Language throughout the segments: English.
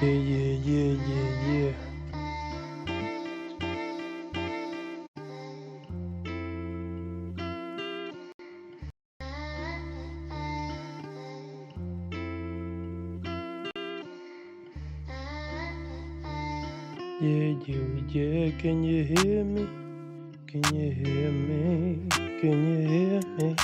Yeah. Yeah. Can you hear me? Can you hear me? Can you hear me?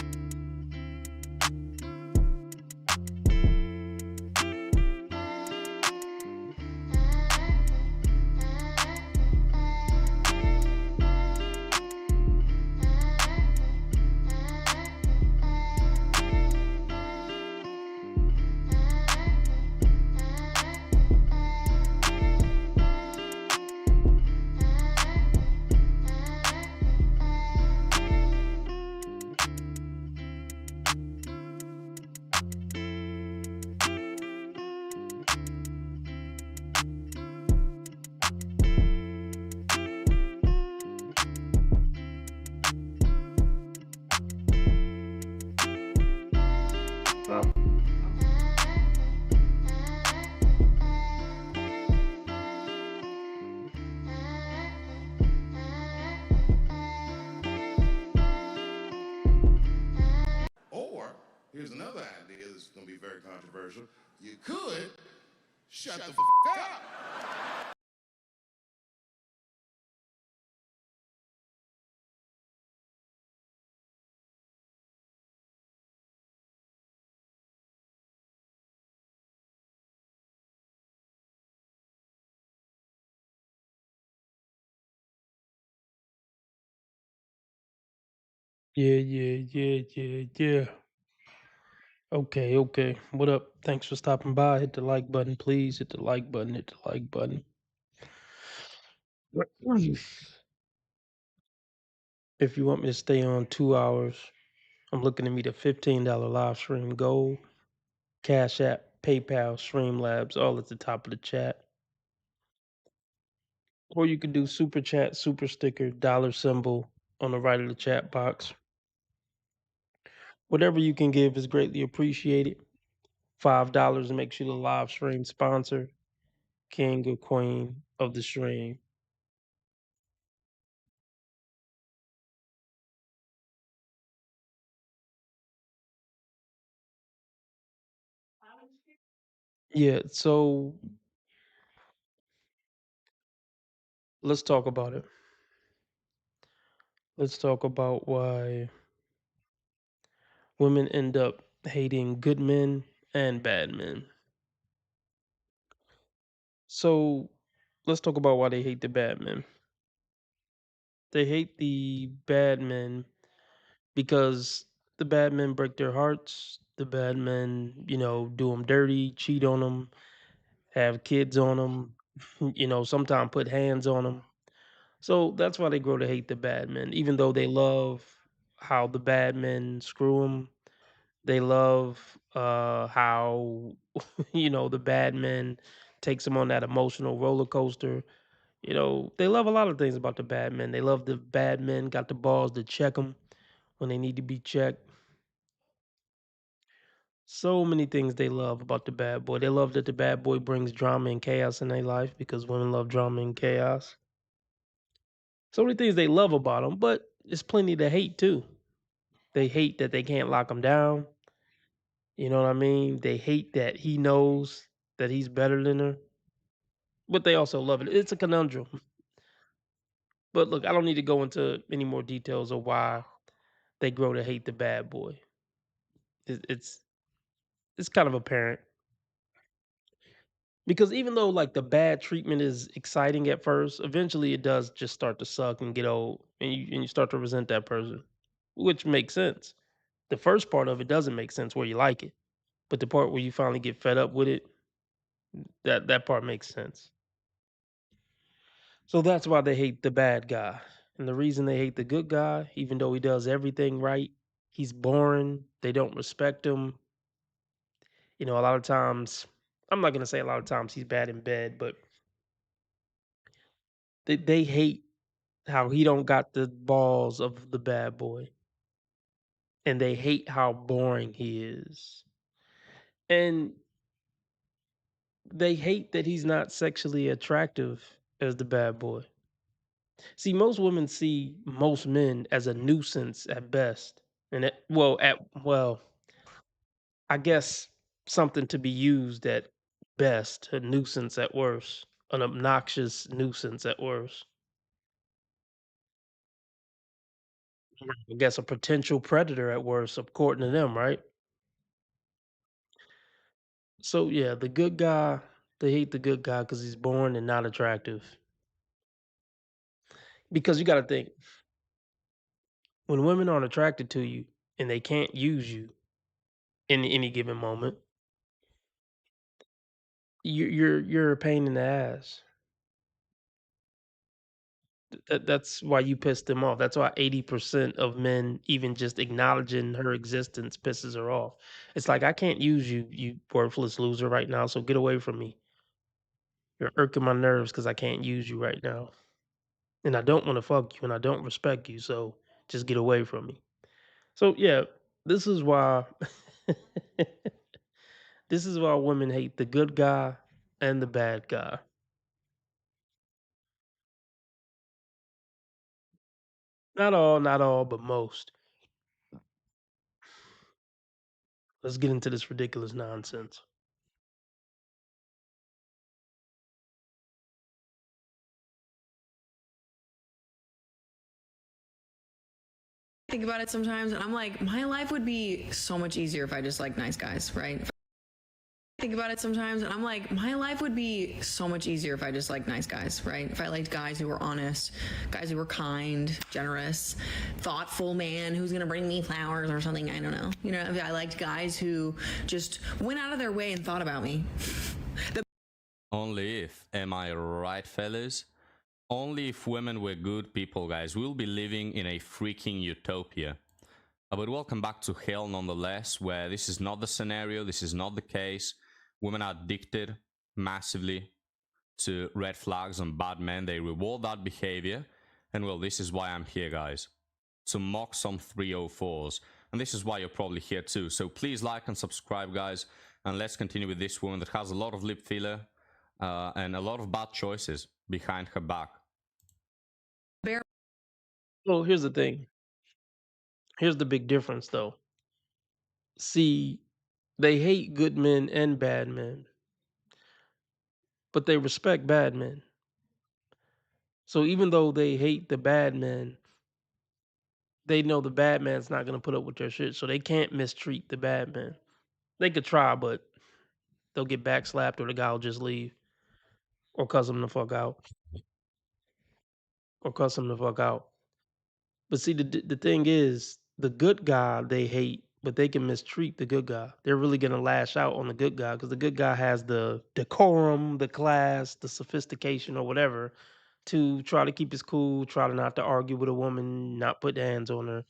Or here's another idea that's going to be very controversial. You could shut the up. Yeah. Okay. What up? Thanks for stopping by. Hit the like button, please. Hit the like button. Hit the like button. If you want me to stay on 2 hours, I'm looking to meet a $15 live stream goal. Cash App, PayPal, Streamlabs, all at the top of the chat. Or you can do super chat, super sticker, dollar symbol on the right of the chat box. Whatever you can give is greatly appreciated. $5 makes you the live stream sponsor, king or queen of the stream. Yeah, so let's talk about it. Let's talk about why women end up hating good men and bad men. So let's talk about why they hate the bad men. They hate the bad men because the bad men break their hearts. The bad men, do them dirty, cheat on them, have kids on them, sometimes put hands on them. So that's why they grow to hate the bad men, even though they love how the bad men screw them. They love how the bad men takes them on that emotional roller coaster. They love a lot of things about the bad men. They love the bad men got the balls to check them when they need to be checked. So many things they love about the bad boy. They love that the bad boy brings drama and chaos in their life because women love drama and chaos. So many things they love about him, but there's plenty to hate too. They hate that they can't lock him down. You know what I mean? They hate that he knows that he's better than her, but they also love it. It's a conundrum. But look, I don't need to go into any more details of why they grow to hate the bad boy. It's kind of apparent because even though like the bad treatment is exciting at first, eventually it does just start to suck and get old, and you start to resent that person, which makes sense. The first part of it doesn't make sense where you like it, but the part where you finally get fed up with it, that part makes sense. So that's why they hate the bad guy. And the reason they hate the good guy, even though he does everything right, he's boring. They don't respect him. A lot of times, I'm not going to say a lot of times he's bad in bed, but they hate how he don't got the balls of the bad boy. And they hate how boring he is. And They hate that he's not sexually attractive as the bad boy. See, most women see most men as a nuisance at best, and I guess something to be used at best, a nuisance at worst, an obnoxious nuisance at worst. I guess a potential predator at worst, according to them, right? So yeah, the good guy, they hate the good guy because he's boring and not attractive. Because you got to think, when women aren't attracted to you and they can't use you in any given moment, you're a pain in the ass. That's why you pissed them off. That's why 80% of men, even just acknowledging her existence, pisses her off. It's like, I can't use you, you worthless loser, right now. So get away from me. You're irking my nerves because I can't use you right now, and I don't want to fuck you, and I don't respect you. So just get away from me. So yeah, this is why this is why women hate the good guy and the bad guy. Not all, but most. Let's get into this ridiculous nonsense. Think about it sometimes and I'm like, my life would be so much easier if I just liked nice guys, right? Think about it sometimes and I'm like, my life would be so much easier if I just liked nice guys, right? If I liked guys who were honest, guys who were kind, generous, thoughtful man who's gonna bring me flowers or something, I don't know. You know, if I liked guys who just went out of their way and thought about me. Only if, am I right, fellas? Only if women were good people, guys. We'll be living in a freaking utopia. But welcome back to hell nonetheless, where this is not the scenario, this is not the case. Women are addicted massively to red flags and bad men. They reward that behavior. And well, this is why I'm here, guys. To mock some 304s. And this is why you're probably here too. So please like and subscribe, guys. And let's continue with this woman that has a lot of lip filler and a lot of bad choices behind her back. Well, here's the thing. Here's the big difference, though. See, they hate good men and bad men, but they respect bad men. So even though they hate the bad men, they know the bad man's not gonna put up with their shit, so they can't mistreat the bad man. They could try, but they'll get backslapped or the guy will just leave or cuss him the fuck out or cuss him the fuck out. But see, the thing is, the good guy they hate, but they can mistreat the good guy. They're really gonna lash out on the good guy because the good guy has the decorum, the class, the sophistication, or whatever, to try to keep his cool, try to not to argue with a woman, not put hands on her.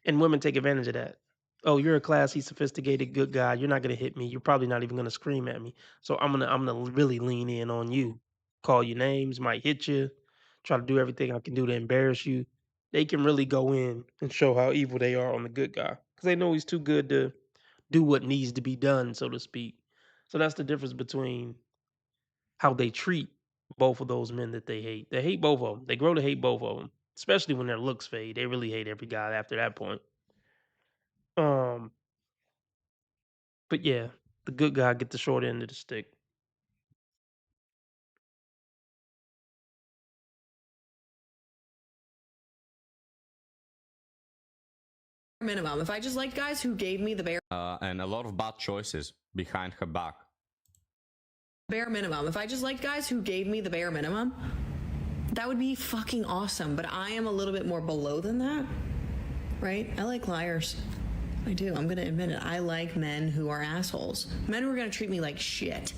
And women take advantage of that. Oh, you're a classy, sophisticated, good guy. You're not gonna hit me. You're probably not even gonna scream at me. So I'm gonna really lean in on you. Call you names, might hit you, try to do everything I can do to embarrass you. They can really go in and show how evil they are on the good guy because they know he's too good to do what needs to be done, so to speak. So that's the difference between how they treat both of those men that they hate. They hate both of them. They grow to hate both of them, especially when their looks fade. They really hate every guy after that point. Um, but yeah, the good guy get the short end of the stick. Minimum. If I just liked guys who gave me the And a lot of bad choices behind her back. bare minimum, if I just liked guys who gave me the bare minimum, that would be fucking awesome. But I am a little bit more below than that, right? I like liars. I do. I'm gonna admit it. I like men who are assholes. Men who are gonna treat me like shit.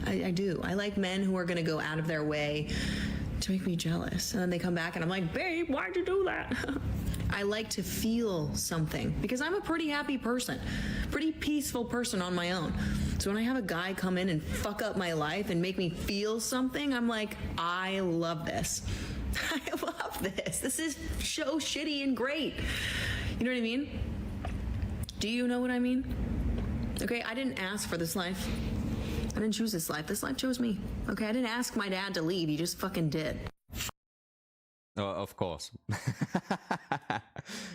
I do. I like men who are gonna go out of their way to make me jealous. And then they come back and I'm like, babe, why'd you do that? I like to feel something because I'm a pretty happy person, pretty peaceful person on my own. So when I have a guy come in and fuck up my life and make me feel something, I'm like, I love this. I love this. This is so shitty and great. You know what I mean? Do you know what I mean? Okay, I didn't ask for this life. I didn't choose this life. This life chose me. Okay, I didn't ask my dad to leave. He just fucking did. Of course.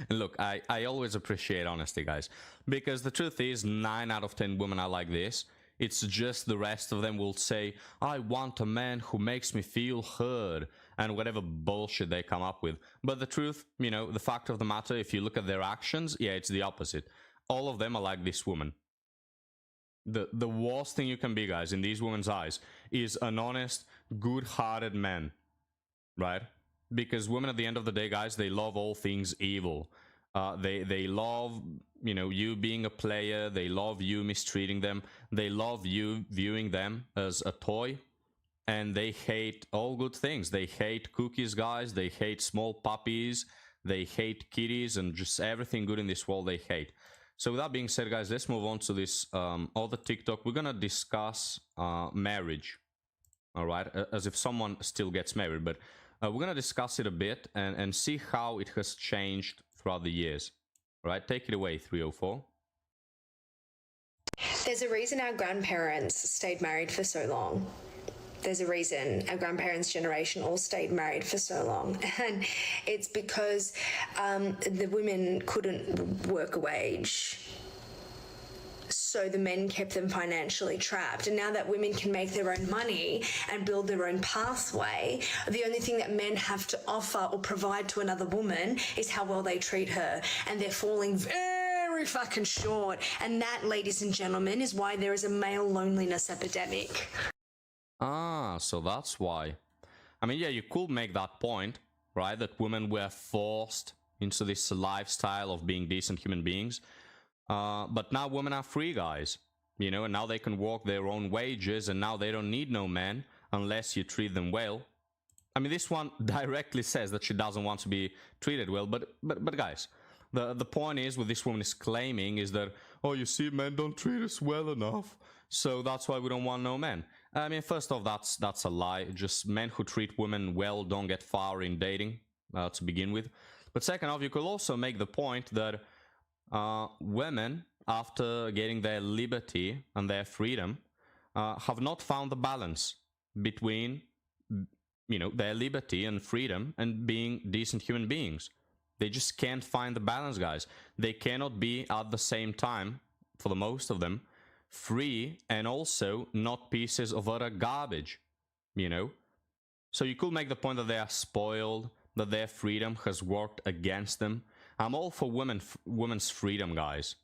Look, I always appreciate honesty, guys, because the truth is 9 out of 10 women are like this. It's just the rest of them will say, I want a man who makes me feel heard, and whatever bullshit they come up with. But the truth, you know, the fact of the matter, if you look at their actions, yeah, it's the opposite. All of them are like this woman. The worst thing you can be, guys, in these women's eyes is an honest, good-hearted man, right? Because women, at the end of the day, guys, they love all things evil. They love, you know, you being a player. They love you mistreating them. They love you viewing them as a toy. And they hate all good things. They hate cookies, guys. They hate small puppies. They hate kitties, and just everything good in this world they hate. So with that being said, guys, let's move on to this other TikTok. We're going to discuss marriage. All right? As if someone still gets married. But we're going to discuss it a bit and see how it has changed throughout the years. All right? Take it away, 304. There's a reason our grandparents stayed married for so long. There's a reason our grandparents' generation all stayed married for so long. And it's because the women couldn't work a wage. So the men kept them financially trapped. And now that women can make their own money and build their own pathway, the only thing that men have to offer or provide to another woman is how well they treat her. And they're falling very fucking short. And that, ladies and gentlemen, is why there is a male loneliness epidemic. Ah, so that's why. I mean, yeah, you could make that point, right? That women were forced into this lifestyle of being decent human beings. But now women are free, guys. You know, and now they can work their own wages, and now they don't need no man unless you treat them well. I mean, this one directly says that she doesn't want to be treated well, but guys, the point is, what this woman is claiming is that, oh, you see, men don't treat us well enough, so that's why we don't want no men. I mean, first off, that's a lie. Just men who treat women well don't get far in dating, to begin with. But second off, you could also make the point that women, after getting their liberty and their freedom, have not found the balance between, you know, their liberty and freedom and being decent human beings. They just can't find the balance, guys. They cannot be at the same time, for the most of them, free and also not pieces of utter garbage, you know? So you could make the point that they are spoiled, that their freedom has worked against them. I'm all for women's freedom, guys.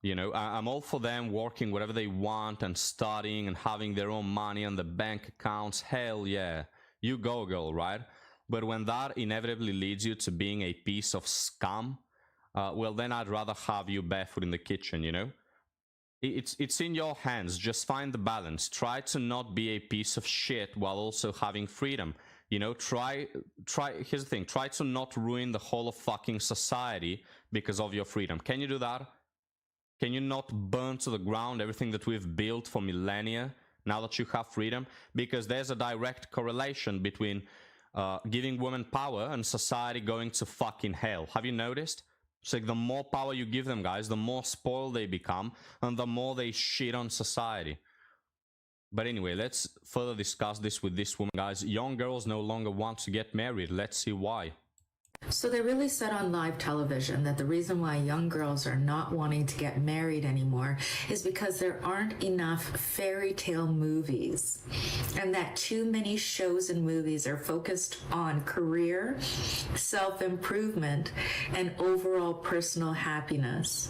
You know, I'm all for them working whatever they want and studying and having their own money on the bank accounts. Hell yeah. You go, girl, right? But when that inevitably leads you to being a piece of scum, well, then I'd rather have you barefoot in the kitchen, you know? It's in your hands. Just find the balance. Try to not be a piece of shit while also having freedom. You know, try, here's the thing. Try to not ruin the whole of fucking society because of your freedom. Can you do that? Can you not burn to the ground everything that we've built for millennia now that you have freedom? Because there's a direct correlation between giving women power and society going to fucking hell. Have you noticed? It's like the more power you give them, guys, the more spoiled they become and the more they shit on society. But anyway, let's further discuss this with this woman, guys. Young girls no longer want to get married. Let's see why. So they really said on live television that the reason why young girls are not wanting to get married anymore is because there aren't enough fairy tale movies, and that too many shows and movies are focused on career, self-improvement, and overall personal happiness.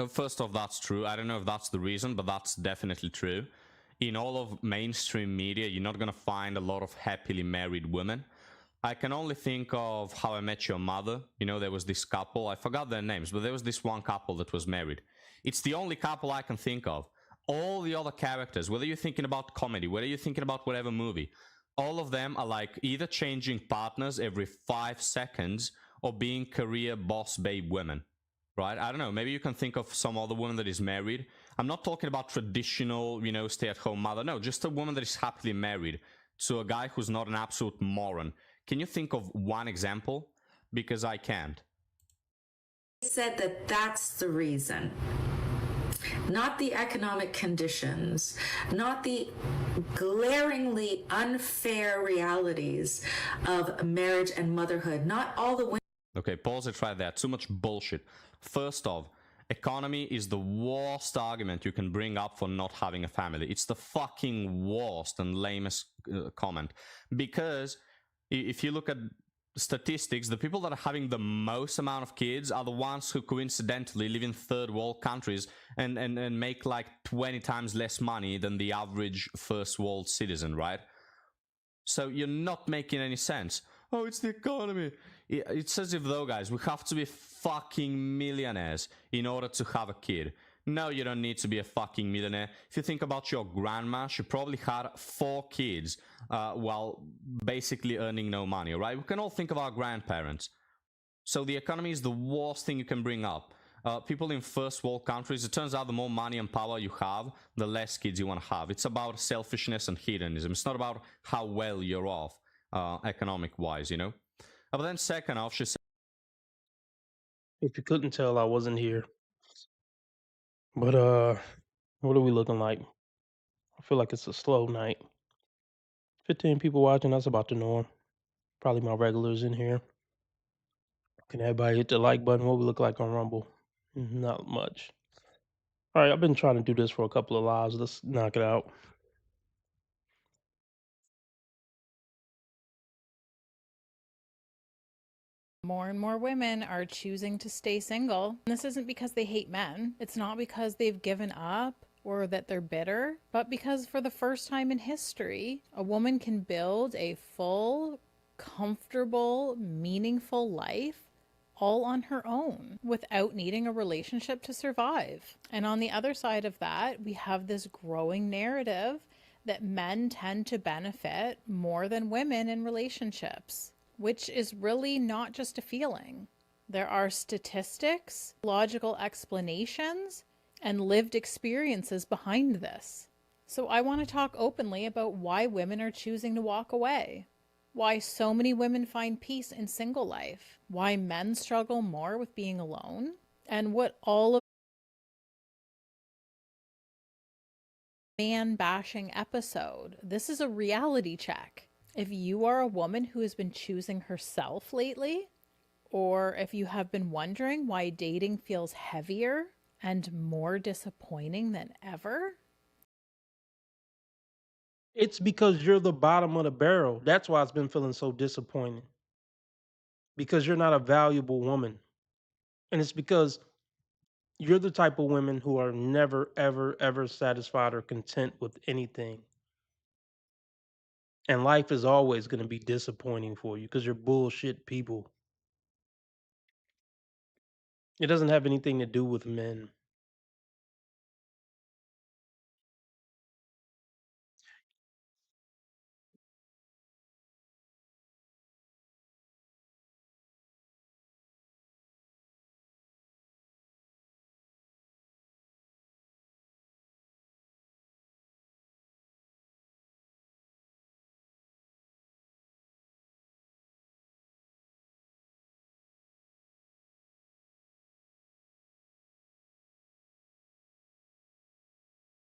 First off, that's true. I don't know if that's the reason, but that's definitely true. In all of mainstream media, you're not going to find a lot of happily married women. I can only think of How I Met Your Mother. You know, there was this couple, I forgot their names, but there was this one couple that was married. It's the only couple I can think of. All the other characters, whether you're thinking about comedy, whether you're thinking about whatever movie, all of them are like either changing partners every 5 seconds or being career boss babe women, right? I don't know, maybe you can think of some other woman that is married. I'm not talking about traditional, you know, stay-at-home mother. No, just a woman that is happily married to a guy who's not an absolute moron. Can you think of one example? Because I can't. Said that that's the reason. not the economic conditions, not the glaringly unfair realities of marriage and motherhood, not all the women. Okay, pause it right there. Too much bullshit. First off, economy is the worst argument you can bring up for not having a family. It's the fucking worst and lamest comment. Because if you look at statistics, the people that are having the most amount of kids are the ones who coincidentally live in third world countries and make like 20 times less money than the average first world citizen, right? So you're not making any sense. Oh, it's the economy. It's as if though, guys, we have to be fucking millionaires in order to have a kid. No, you don't need to be a fucking millionaire. If you think about your grandma, she probably had 4 kids while basically earning no money, right? We can all think of our grandparents. So the economy is the worst thing you can bring up. People in first world countries, it turns out the more money and power you have, the less kids you want to have. It's about selfishness and hedonism. It's not about how well you're off economic-wise, you know? But then second off, she said, If you couldn't tell, I wasn't here. But what are we looking like? I feel like it's a slow night. 15 people watching, that's about the norm. Probably my regulars in here. Can everybody hit the like button? What we look like on Rumble? Not much. All right, I've been trying to do this for a couple of lives. Let's knock it out. More and more women are choosing to stay single. And this isn't because they hate men. It's not because they've given up or that they're bitter, but because for the first time in history, a woman can build a full, comfortable, meaningful life all on her own without needing a relationship to survive. And on the other side of that, we have this growing narrative that men tend to benefit more than women in relationships, which is really not just a feeling. There are statistics, logical explanations, and lived experiences behind this. So I want to talk openly about why women are choosing to walk away, why so many women find peace in single life, why men struggle more with being alone, and what all of man bashing episode. This is a reality check. If you are a woman who has been choosing herself lately, or if you have been wondering why dating feels heavier and more disappointing than ever, It's because you're the bottom of the barrel. That's why it's been feeling so disappointing. Because you're not a valuable woman. And it's because you're the type of women who are never, ever, ever satisfied or content with anything. And life is always going to be disappointing for you because you're bullshit people. It doesn't have anything to do with men.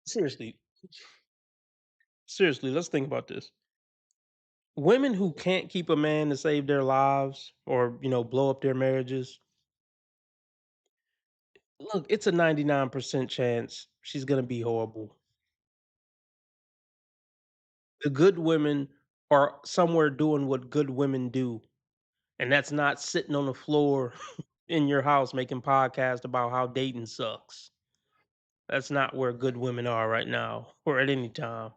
Seriously, seriously, let's think about this. Women who can't keep a man to save their lives or, blow up their marriages, look, it's a 99% chance she's going to be horrible. The good women are somewhere doing what good women do, and that's not sitting on the floor in your house making podcasts about how dating sucks. That's not where good women are right now or at any time.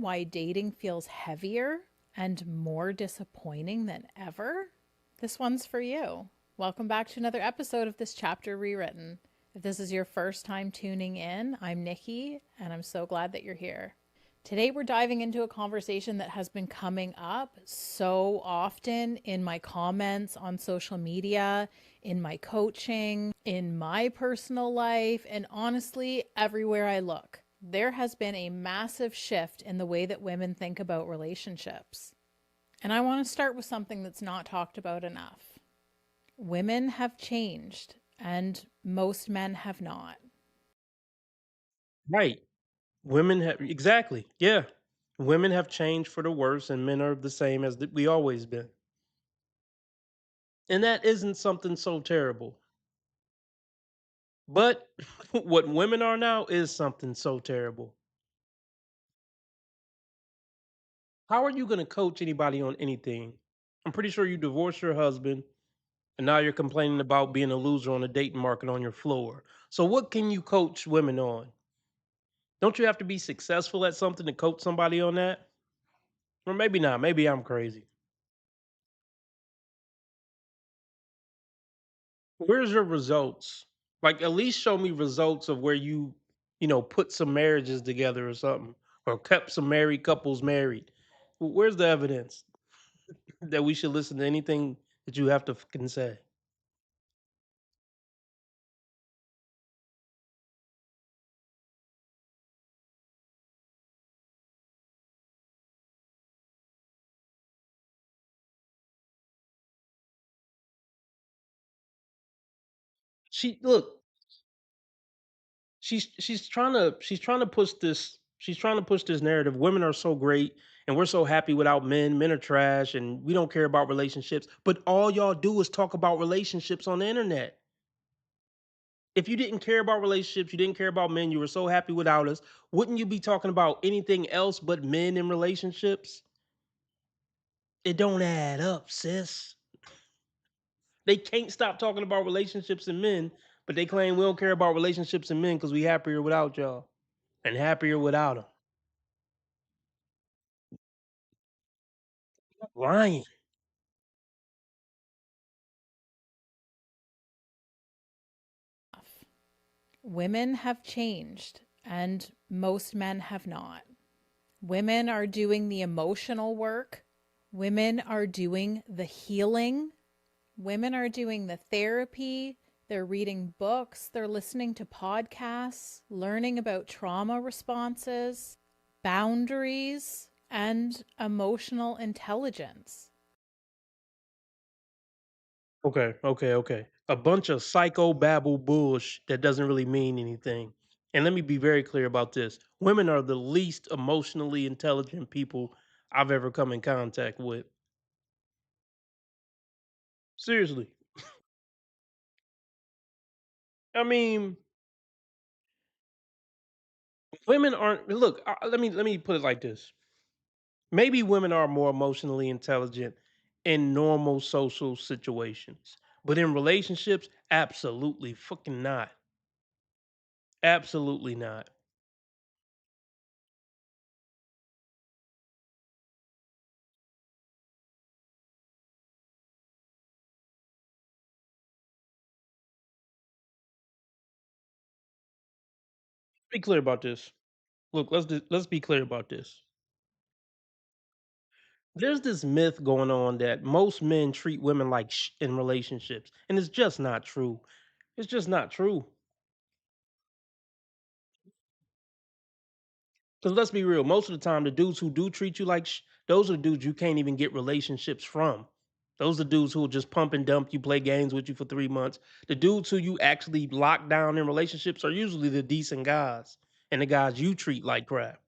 why dating feels heavier and more disappointing than ever, this one's for you. Welcome back to another episode of This Chapter Rewritten. If this is your first time tuning in, I'm Nikki, and I'm so glad that you're here. Today we're diving into a conversation that has been coming up so often in my comments on social media, in my coaching, in my personal life, and honestly, everywhere I look. There has been a massive shift in the way that women think about relationships. And I want to start with something that's not talked about enough. Women have changed, and most men have not. Right. Women have exactly. Yeah. Women have changed for the worse and men are the same as we always been. And that isn't something so terrible. But what women are now is something so terrible. How are you going to coach anybody on anything? I'm pretty sure you divorced your husband and now you're complaining about being a loser on the dating market on your floor. So what can you coach women on? Don't you have to be successful at something to coach somebody on that? Or maybe not. Maybe I'm crazy. Where's your results? Like at least show me results of where you put some marriages together or something or kept some married couples married. Where's the evidence that we should listen to anything that you have to fucking say? She look, she's trying to push this narrative. Women are so great and we're so happy without men. Men are trash and we don't care about relationships. But all y'all do is talk about relationships on the internet. If you didn't care about relationships, you didn't care about men, you were so happy without us, wouldn't you be talking about anything else but men in relationships? It don't add up, sis. They can't stop talking about relationships and men, but they claim we don't care about relationships and men because we happier without y'all and happier without them. Lying. Women have changed, and most men have not. Women are doing the emotional work. Women are doing the healing. Women are doing the therapy. They're reading books. They're listening to podcasts, learning about trauma responses, boundaries, and emotional intelligence. Okay. A bunch of psycho babble bullsh that doesn't really mean anything. And let me be very clear about this. Women are the least emotionally intelligent people I've ever come in contact with. Seriously. I mean, women aren't look, let me put it like this. Maybe women are more emotionally intelligent in normal social situations, but in relationships, absolutely fucking not. Absolutely not. Be clear about this. Look, let's be clear about this. There's this myth going on that most men treat women like in relationships, and it's just not true. It's just not true. Because let's be real, most of the time, the dudes who do treat you like those are the dudes you can't even get relationships from. Those are dudes who will just pump and dump you, play games with you for 3 months. The dudes who you actually lock down in relationships are usually the decent guys and the guys you treat like crap.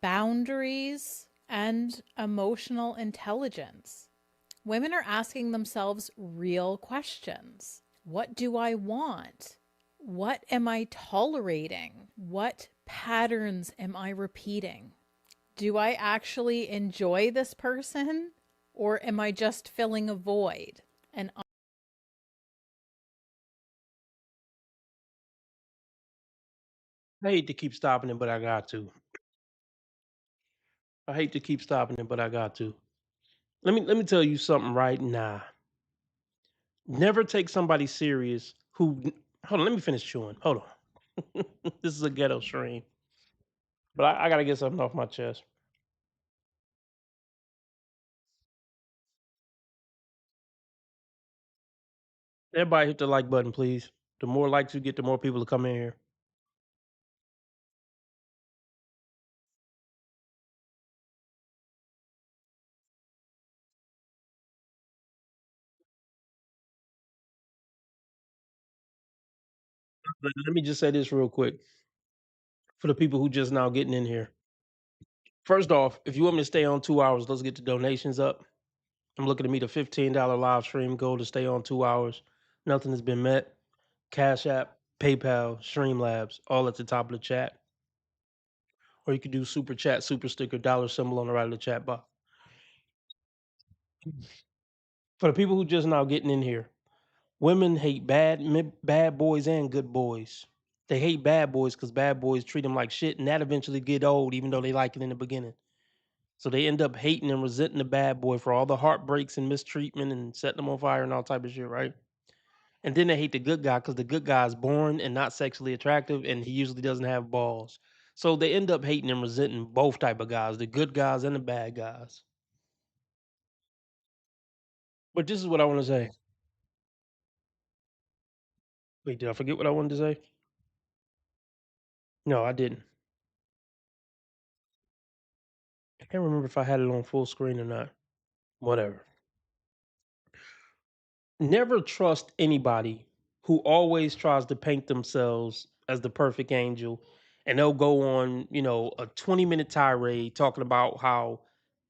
Boundaries and emotional intelligence. Women are asking themselves real questions. What do I want? What am I tolerating? What patterns am I repeating? Do I actually enjoy this person or am I just filling a void? And I hate to keep stopping it, but I got to. I hate to keep stopping it, but I got to. Let me tell you something right now. Never take somebody serious who hold on, let me finish chewing. Hold on. This is a ghetto stream. But I gotta get something off my chest. Everybody hit the like button, please. The more likes you get, the more people will come in here. Let me just say this real quick for the people who just now getting in here. First off, if you want me to stay on 2 hours, let's get the donations up. I'm looking to meet a $15 live stream goal to stay on 2 hours. Nothing has been met. Cash App, PayPal, Streamlabs, all at the top of the chat. Or you could do super chat, super sticker, dollar symbol on the right of the chat box. For the people who just now getting in here, women hate bad boys and good boys. They hate bad boys because bad boys treat them like shit, and that eventually get old, even though they like it in the beginning. So they end up hating and resenting the bad boy for all the heartbreaks and mistreatment and setting them on fire and all type of shit, right? And then they hate the good guy because the good guy is boring and not sexually attractive, and he usually doesn't have balls. So they end up hating and resenting both type of guys, the good guys and the bad guys. But this is what I want to say. Wait, did I forget what I wanted to say? No, I didn't. I can't remember if I had it on full screen or not. Whatever. Never trust anybody who always tries to paint themselves as the perfect angel, and they'll go on, a 20-minute tirade talking about how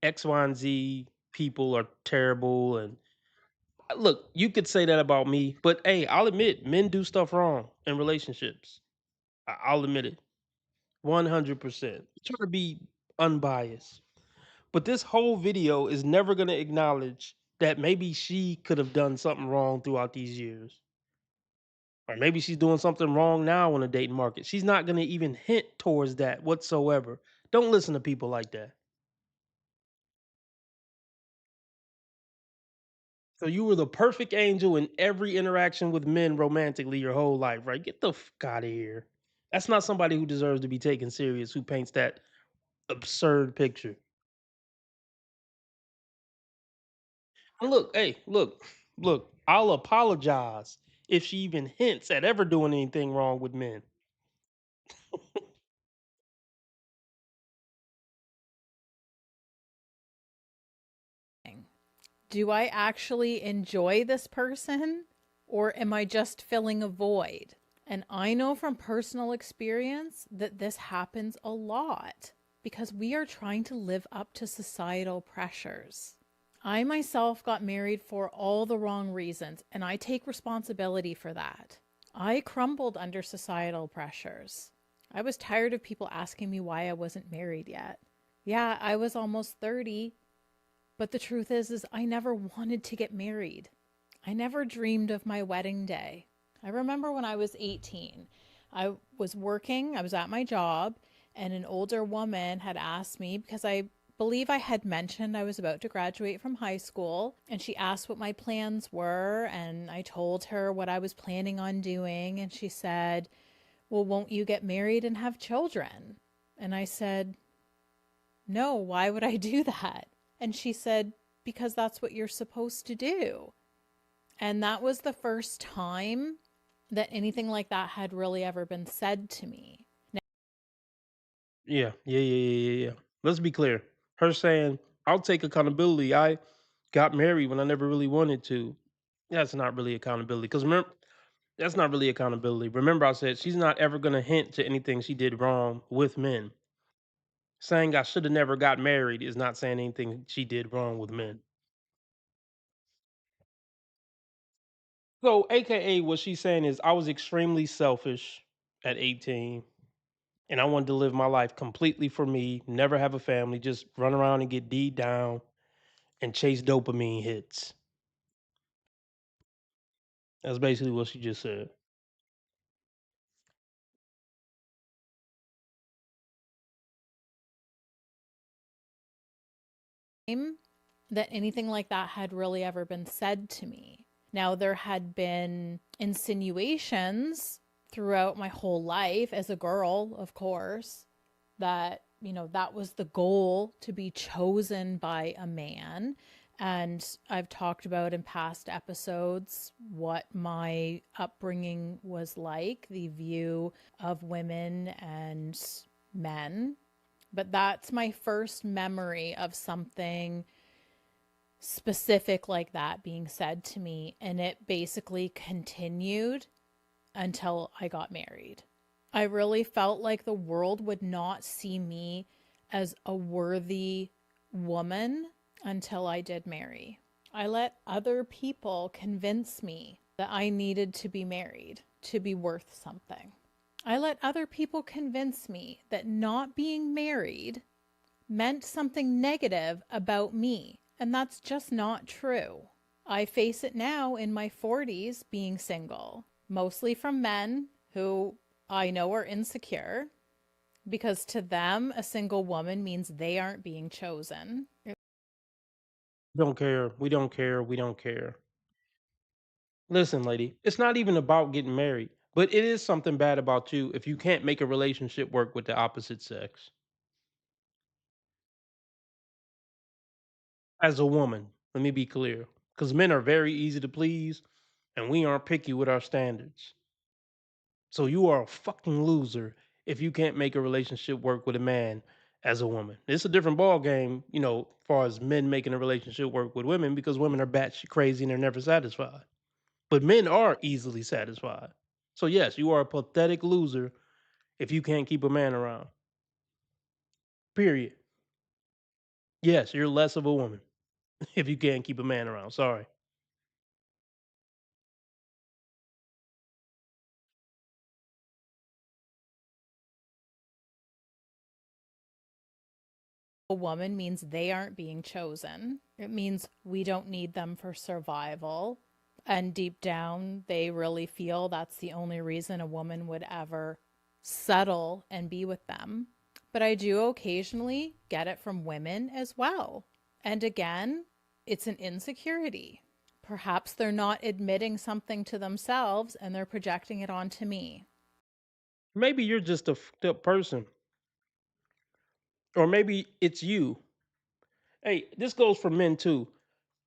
X, Y, and Z people are terrible. And look, you could say that about me, but hey, I'll admit men do stuff wrong in relationships. I'll admit it 100%. Try to be unbiased. But this whole video is never going to acknowledge that maybe she could have done something wrong throughout these years. Or maybe she's doing something wrong now in the dating market. She's not going to even hint towards that whatsoever. Don't listen to people like that. So you were the perfect angel in every interaction with men romantically your whole life, right? Get the fuck out of here. That's not somebody who deserves to be taken serious, who paints that absurd picture. And look, hey, look, I'll apologize if she even hints at ever doing anything wrong with men. Do I actually enjoy this person, or am I just filling a void? And I know from personal experience that this happens a lot because we are trying to live up to societal pressures. I myself got married for all the wrong reasons, and I take responsibility for that. I crumbled under societal pressures. I was tired of people asking me why I wasn't married yet. Yeah, I was almost 30, but the truth is I never wanted to get married. I never dreamed of my wedding day. I remember when I was 18, I was working, I was at my job, and an older woman had asked me, because I believe I had mentioned I was about to graduate from high school, and she asked what my plans were, and I told her what I was planning on doing, and she said, "Well, won't you get married and have children?" And I said, "No, why would I do that?" And she said, "Because that's what you're supposed to do." And that was the first time that anything like that had really ever been said to me. Yeah. Let's be clear. Her saying, I'll take accountability. I got married when I never really wanted to. That's not really accountability. Because remember, that's not really accountability. Remember, I said she's not ever going to hint to anything she did wrong with men. Saying I should have never got married is not saying anything she did wrong with men. So, AKA, what she's saying is, I was extremely selfish at 18, and I wanted to live my life completely for me, never have a family, just run around and get D down and chase dopamine hits. That's basically what she just said. That anything like that had really ever been said to me. Now, there had been insinuations throughout my whole life as a girl, of course, that, that was the goal, to be chosen by a man. And I've talked about in past episodes what my upbringing was like, the view of women and men. But that's my first memory of something specific like that being said to me. And it basically continued until I got married. I really felt like the world would not see me as a worthy woman until I did marry. I let other people convince me that I needed to be married to be worth something. I let other people convince me that not being married meant something negative about me, and that's just not true. I face it now in my 40s being single, mostly from men who I know are insecure, because to them, a single woman means they aren't being chosen. Don't care. We don't care. We don't care. Listen, lady, it's not even about getting married, but it is something bad about you if you can't make a relationship work with the opposite sex. As a woman, let me be clear, because men are very easy to please and we aren't picky with our standards. So you are a fucking loser if you can't make a relationship work with a man as a woman. It's a different ball game, as far as men making a relationship work with women because women are batshit crazy and they're never satisfied. But men are easily satisfied. So yes, you are a pathetic loser if you can't keep a man around. Period. Yes, you're less of a woman if you can't keep a man around. Sorry. A woman means they aren't being chosen. It means we don't need them for survival. And deep down, they really feel that's the only reason a woman would ever settle and be with them. But I do occasionally get it from women as well. And again, it's an insecurity. Perhaps they're not admitting something to themselves and they're projecting it onto me. Maybe you're just a fucked up person. Or maybe it's you. Hey, this goes for men too.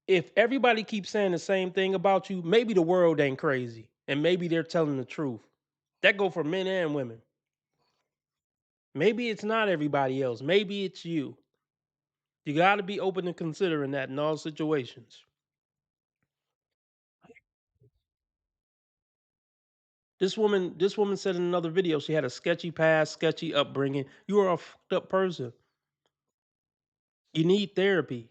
If everybody keeps saying the same thing about you, maybe the world ain't crazy. And maybe they're telling the truth. That go for men and women. Maybe it's not everybody else. Maybe it's you. You got to be open to considering that in all situations. This woman said in another video she had a sketchy past, sketchy upbringing. You are a fucked up person. You need therapy.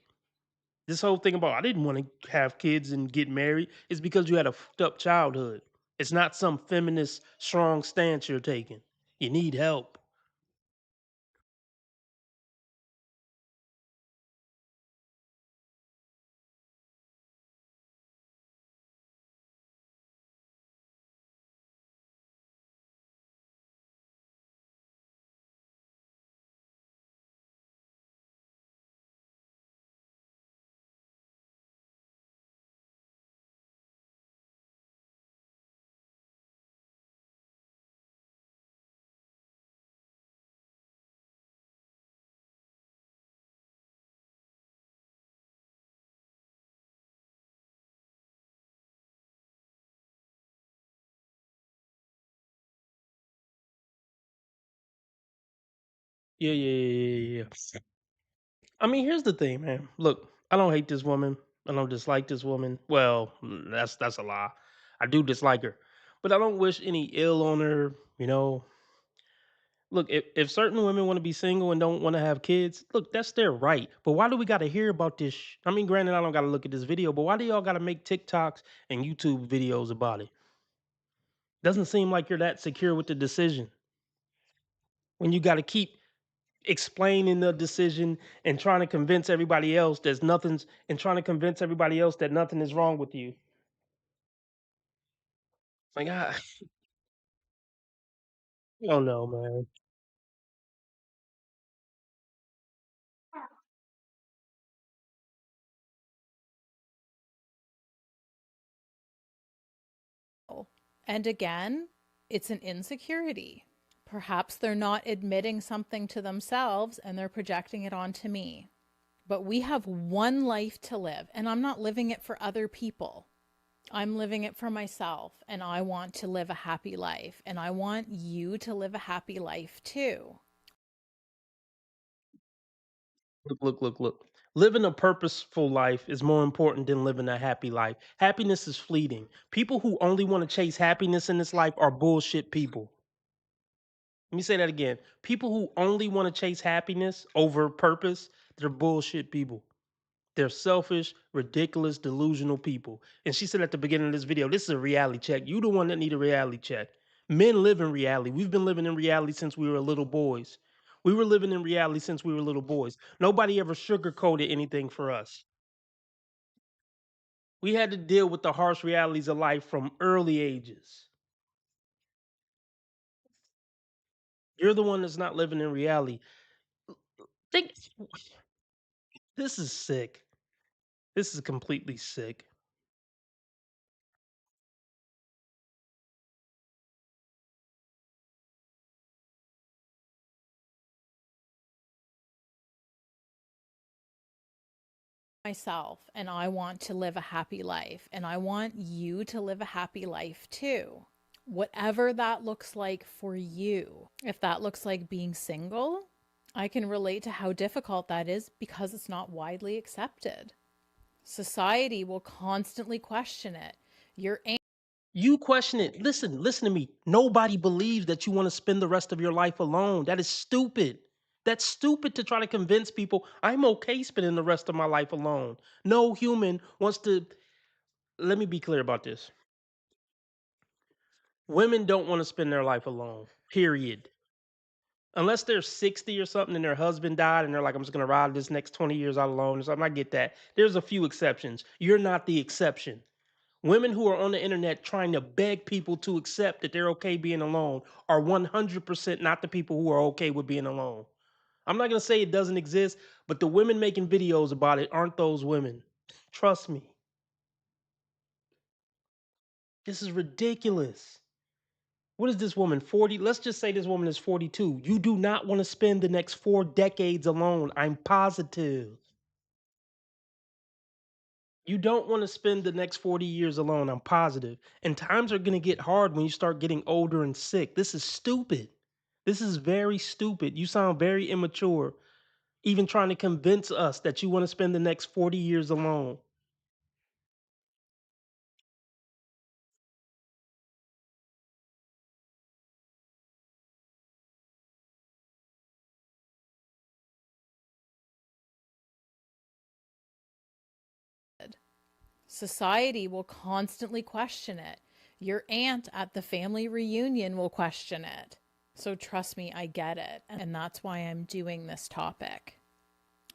This whole thing about I didn't want to have kids and get married is because you had a fucked up childhood. It's not some feminist strong stance you're taking. You need help. Yeah, yeah, yeah, yeah, yeah. I mean, here's the thing, man. Look, I don't hate this woman. I don't dislike this woman. Well, that's a lie. I do dislike her, but I don't wish any ill on her. Look, if certain women want to be single and don't want to have kids, look, that's their right. But why do we got to hear about this? I mean, granted, I don't got to look at this video, but why do y'all got to make TikToks and YouTube videos about it? Doesn't seem like you're that secure with the decision when you got to keep explaining the decision and trying to convince everybody else there's nothing's and trying to convince everybody else that nothing is wrong with you. Like, I don't know, man. And again, it's an insecurity. Perhaps they're not admitting something to themselves and they're projecting it onto me. But we have one life to live, and I'm not living it for other people. I'm living it for myself, and I want to live a happy life, and I want you to live a happy life too. Look. Living a purposeful life is more important than living a happy life. Happiness is fleeting. People who only want to chase happiness in this life are bullshit people. Let me say that again. People who only want to chase happiness over purpose, they're bullshit people. They're selfish, ridiculous, delusional people. And she said at the beginning of this video, this is a reality check. You the one that need a reality check. Men live in reality. We've been living in reality since we were little boys. We were living in reality since we were little boys. Nobody ever sugarcoated anything for us. We had to deal with the harsh realities of life from early ages. You're the one that's not living in reality. Think this is sick. This is completely sick. Myself, and I want to live a happy life, and I want you to live a happy life too. Whatever that looks like for you. If that looks like being single, I can relate to how difficult that is because it's not widely accepted. Society will constantly question it. You question it. Listen to me. Nobody believes that you want to spend the rest of your life alone. That is stupid. That's stupid to try to convince people I'm okay spending the rest of my life alone. No human wants to. Let me be clear about this. Women don't want to spend their life alone, period. Unless they're 60 or something and their husband died and they're like, I'm just going to ride this next 20 years out alone or something. I get that. There's a few exceptions. You're not the exception. Women who are on the internet trying to beg people to accept that they're okay being alone are 100% not the people who are okay with being alone. I'm not going to say it doesn't exist, but the women making videos about it aren't those women. Trust me. This is ridiculous. What is this woman, 40? Let's just say this woman is 42. You do not want to spend the next 4 decades alone. I'm positive. You don't want to spend the next 40 years alone. I'm positive. And times are going to get hard when you start getting older and sick. This is stupid. This is very stupid. You sound very immature, even trying to convince us that you want to spend the next 40 years alone. Society will constantly question it. Your aunt at the family reunion will question it. So trust me, I get it. And that's why I'm doing this topic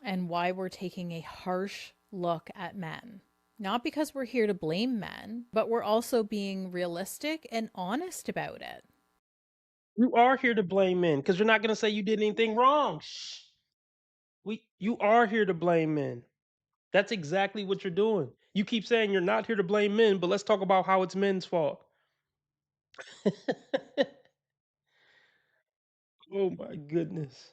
and why we're taking a harsh look at men. Not because we're here to blame men, but we're also being realistic and honest about it. You are here to blame men because you're not going to say you did anything wrong. Shh. You are here to blame men. That's exactly what you're doing. You keep saying you're not here to blame men, but let's talk about how it's men's fault. Oh my goodness.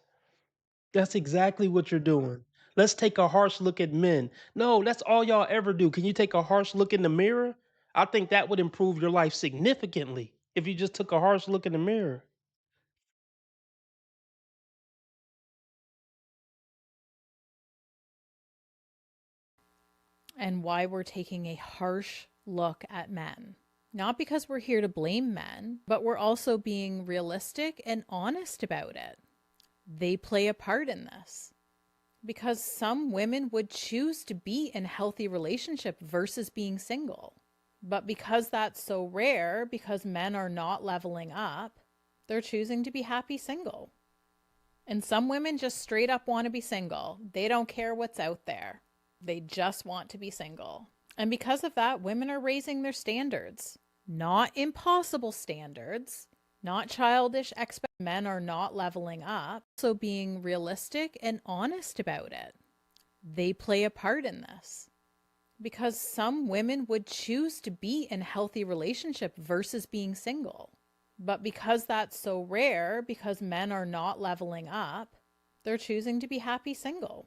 That's exactly what you're doing. Let's take a harsh look at men. No, that's all y'all ever do. Can you take a harsh look in the mirror? I think that would improve your life significantly if you just took a harsh look in the mirror. And why we're taking a harsh look at men. Not because we're here to blame men, but we're also being realistic and honest about it. They play a part in this. Because some women would choose to be in a healthy relationship versus being single. But because that's so rare, because men are not leveling up, they're choosing to be happy single. And some women just straight up want to be single. They don't care what's out there. They just want to be single. And because of that, women are raising their standards. Not impossible standards, not childish expectations. Men are not leveling up, so being realistic and honest about it. They play a part in this. Because some women would choose to be in a healthy relationship versus being single. But because that's so rare, because men are not leveling up, they're choosing to be happy single.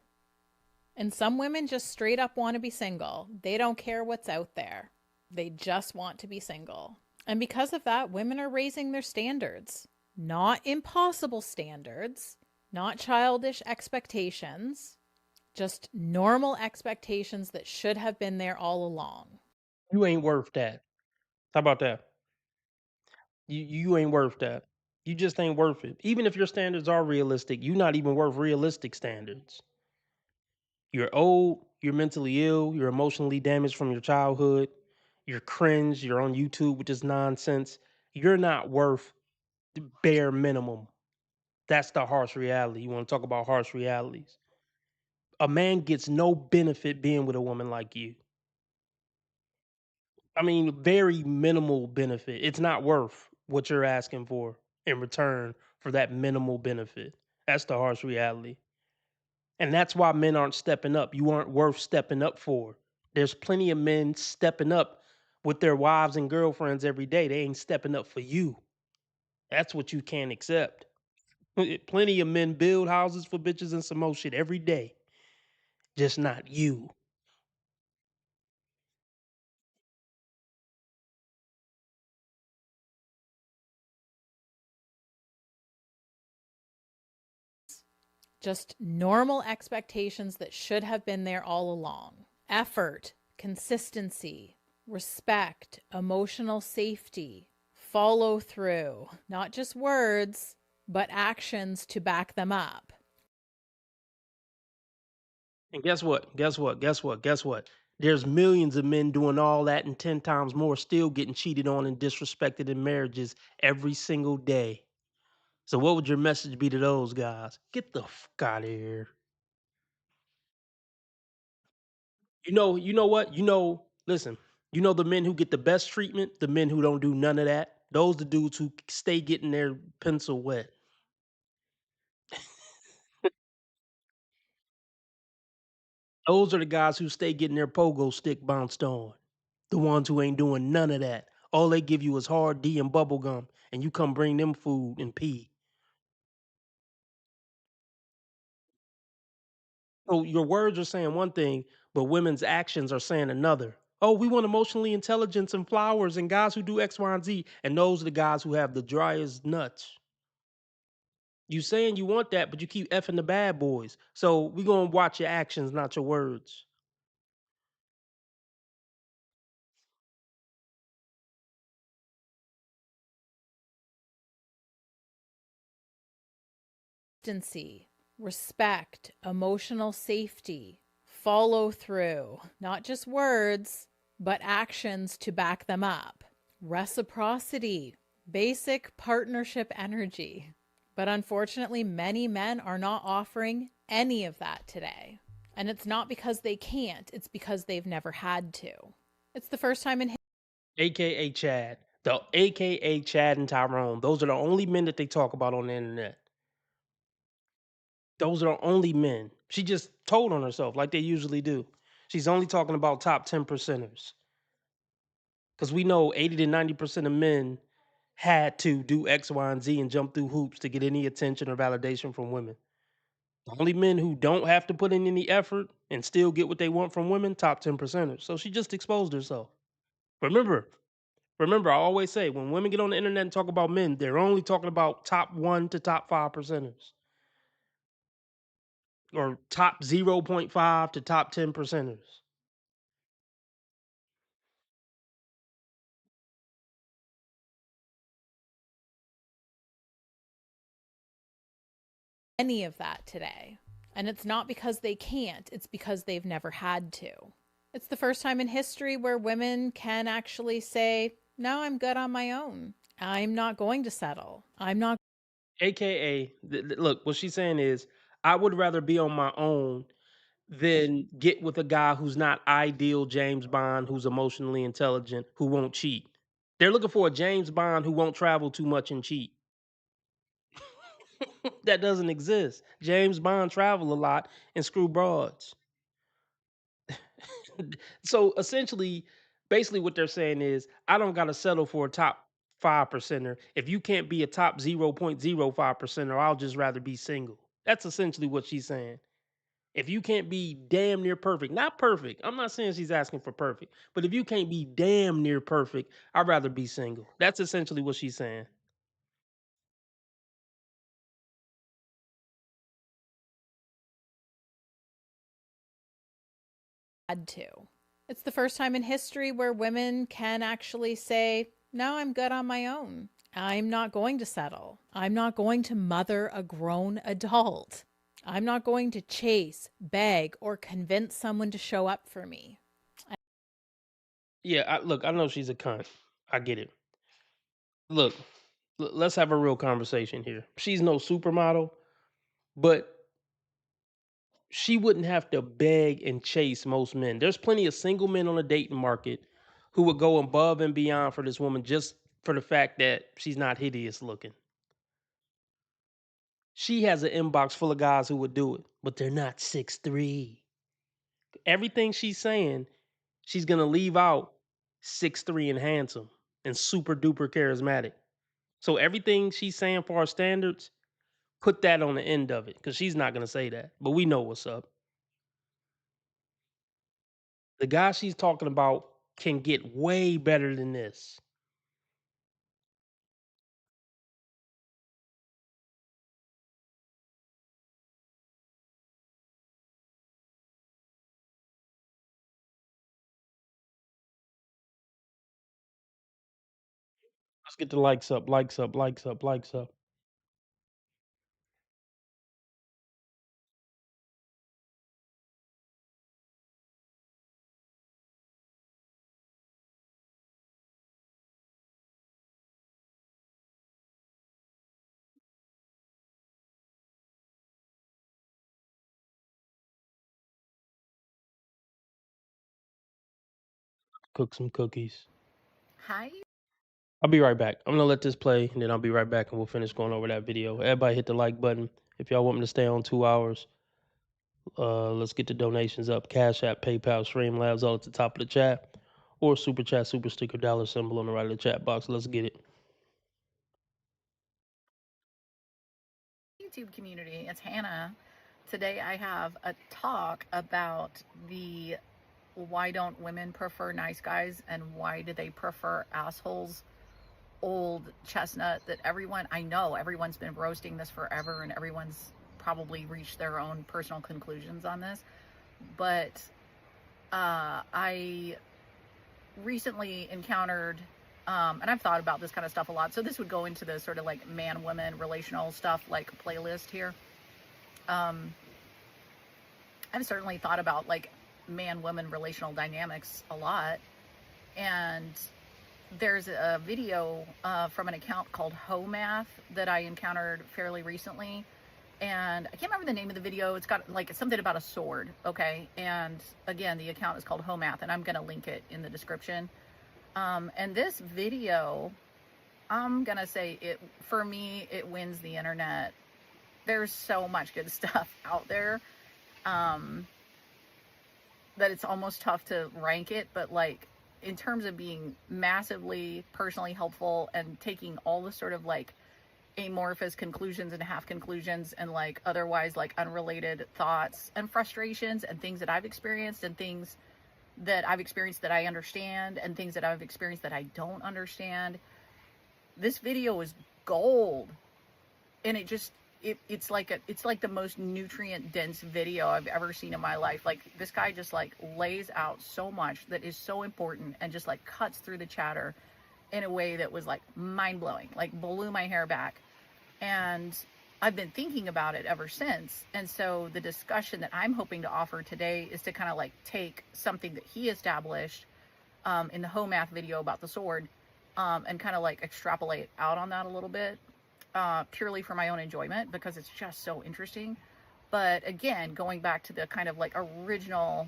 And some women just straight up want to be single. They don't care what's out there. They just want to be single. And because of that, women are raising their standards. Not impossible standards, not childish expectations, just normal expectations that should have been there all along. You ain't worth that. How about that? You ain't worth that. You just ain't worth it. Even if your standards are realistic, you're not even worth realistic standards. You're old, you're mentally ill, you're emotionally damaged from your childhood, you're cringe, you're on YouTube with this nonsense. You're not worth the bare minimum. That's the harsh reality. You want to talk about harsh realities. A man gets no benefit being with a woman like you. I mean, very minimal benefit. It's not worth what you're asking for in return for that minimal benefit. That's the harsh reality. And that's why men aren't stepping up. You aren't worth stepping up for. There's plenty of men stepping up with their wives and girlfriends every day. They ain't stepping up for you. That's what you can't accept. Plenty of men build houses for bitches and some more shit every day. Just not you. Just normal expectations that should have been there all along. Effort, consistency, respect, emotional safety, follow through, not just words, but actions to back them up. And guess what? Guess what? Guess what? Guess what? There's millions of men doing all that and 10 times more still getting cheated on and disrespected in marriages every single day. So what would your message be to those guys? Get the fuck out of here. You know what? Listen, you know the men who get the best treatment, the men who don't do none of that. Those the dudes who stay getting their pencil wet. Those are the guys who stay getting their pogo stick bounced on. The ones who ain't doing none of that. All they give you is hard D and bubble gum, and you come bring them food and pee. So your words are saying one thing, but women's actions are saying another. Oh, we want emotionally intelligence and flowers and guys who do X, Y, and Z. And those are the guys who have the driest nuts. You saying you want that, but you keep effing the bad boys. So we gonna watch your actions, not your words. Consistency, respect, emotional safety, follow through, not just words, but actions to back them up. Reciprocity, basic partnership energy. But unfortunately, many men are not offering any of that today. And it's not because they can't, it's because they've never had to. It's the first time in AKA Chad. The AKA Chad and Tyrone. Those are the only men that they talk about on the internet. Those are the only men. She just told on herself like they usually do. She's only talking about top 10 percenters. Because we know 80 to 90% of men had to do X, Y, and Z and jump through hoops to get any attention or validation from women. The only men who don't have to put in any effort and still get what they want from women, top 10 percenters. So she just exposed herself. Remember, remember, I always say when women get on the internet and talk about men, they're only talking about top 1 to top 5 percenters or top 0.5 to top 10 percenters. any of that today. And it's not because they can't, it's because they've never had to. It's the first time in history where women can actually say, no, I'm good on my own. I'm not going to settle. I'm not. AKA, look, what she's saying is, I would rather be on my own than get with a guy who's not ideal James Bond, who's emotionally intelligent, who won't cheat. They're looking for a James Bond who won't travel too much and cheat. That doesn't exist. James Bond travel a lot and screw broads. So essentially, basically what they're saying is, I don't gotta settle for a top 5 percenter. If you can't be a top 0.05 percenter, I'll just rather be single. That's essentially what she's saying. If you can't be damn near perfect, not perfect. I'm not saying she's asking for perfect, but if you can't be damn near perfect, I'd rather be single. That's essentially what she's saying. Had to. It's the first time in history where women can actually say, no, I'm good on my own. I'm not going to settle. I'm not going to mother a grown adult. I'm not going to chase, beg, or convince someone to show up for me. Yeah, look, I know she's a cunt. I get it. Look, let's have a real conversation here. She's no supermodel, but she wouldn't have to beg and chase most men. There's plenty of single men on the dating market who would go above and beyond for this woman just for the fact that she's not hideous looking. She has an inbox full of guys who would do it, but they're not 6'3". Everything she's saying, she's gonna leave out 6'3" and handsome and super duper charismatic. So everything she's saying for our standards, put that on the end of it, because she's not gonna say that. But we know what's up. The guy she's talking about can get way better than this. Let's get the likes up, likes up, likes up, likes up. Cook some cookies. Hi. I'll be right back. I'm gonna let this play, and then I'll be right back, and we'll finish going over that video. Everybody hit the like button. If y'all want me to stay on 2 hours, let's get the donations up. Cash App, PayPal, Streamlabs, all at the top of the chat, or super chat, super sticker, dollar symbol on the right of the chat box. Let's get it. YouTube community. It's Hannah. Today I have a talk about the why don't women prefer nice guys and why do they prefer assholes, old chestnut that I know everyone's been roasting this forever and everyone's probably reached their own personal conclusions on this. But I recently encountered and I've thought about this kind of stuff a lot. So this would go into the sort of like man-woman relational stuff, like playlist here. I've certainly thought about like man-woman relational dynamics a lot. And there's a video from an account called Homath that I encountered fairly recently. And I can't remember the name of the video. It's got like something about a sword. Okay. And again, the account is called Homath, and I'm going to link it in the description. And this video, I'm gonna say for me, it wins the internet. There's so much good stuff out there, that it's almost tough to rank it, but like in terms of being massively personally helpful and taking all the sort of like amorphous conclusions and half conclusions and like otherwise like unrelated thoughts and frustrations and things that I've experienced and things that I've experienced that I understand and things that I've experienced that I don't understand. This video is gold. And it's like the most nutrient dense video I've ever seen in my life. Like this guy just like lays out so much that is so important and just like cuts through the chatter in a way that was like mind blowing, like blew my hair back. And I've been thinking about it ever since. And so the discussion that I'm hoping to offer today is to kind of like take something that he established in the Homath video about the sword and kind of like extrapolate out on that a little bit, purely for my own enjoyment, because it's just so interesting. But again, going back to the kind of like original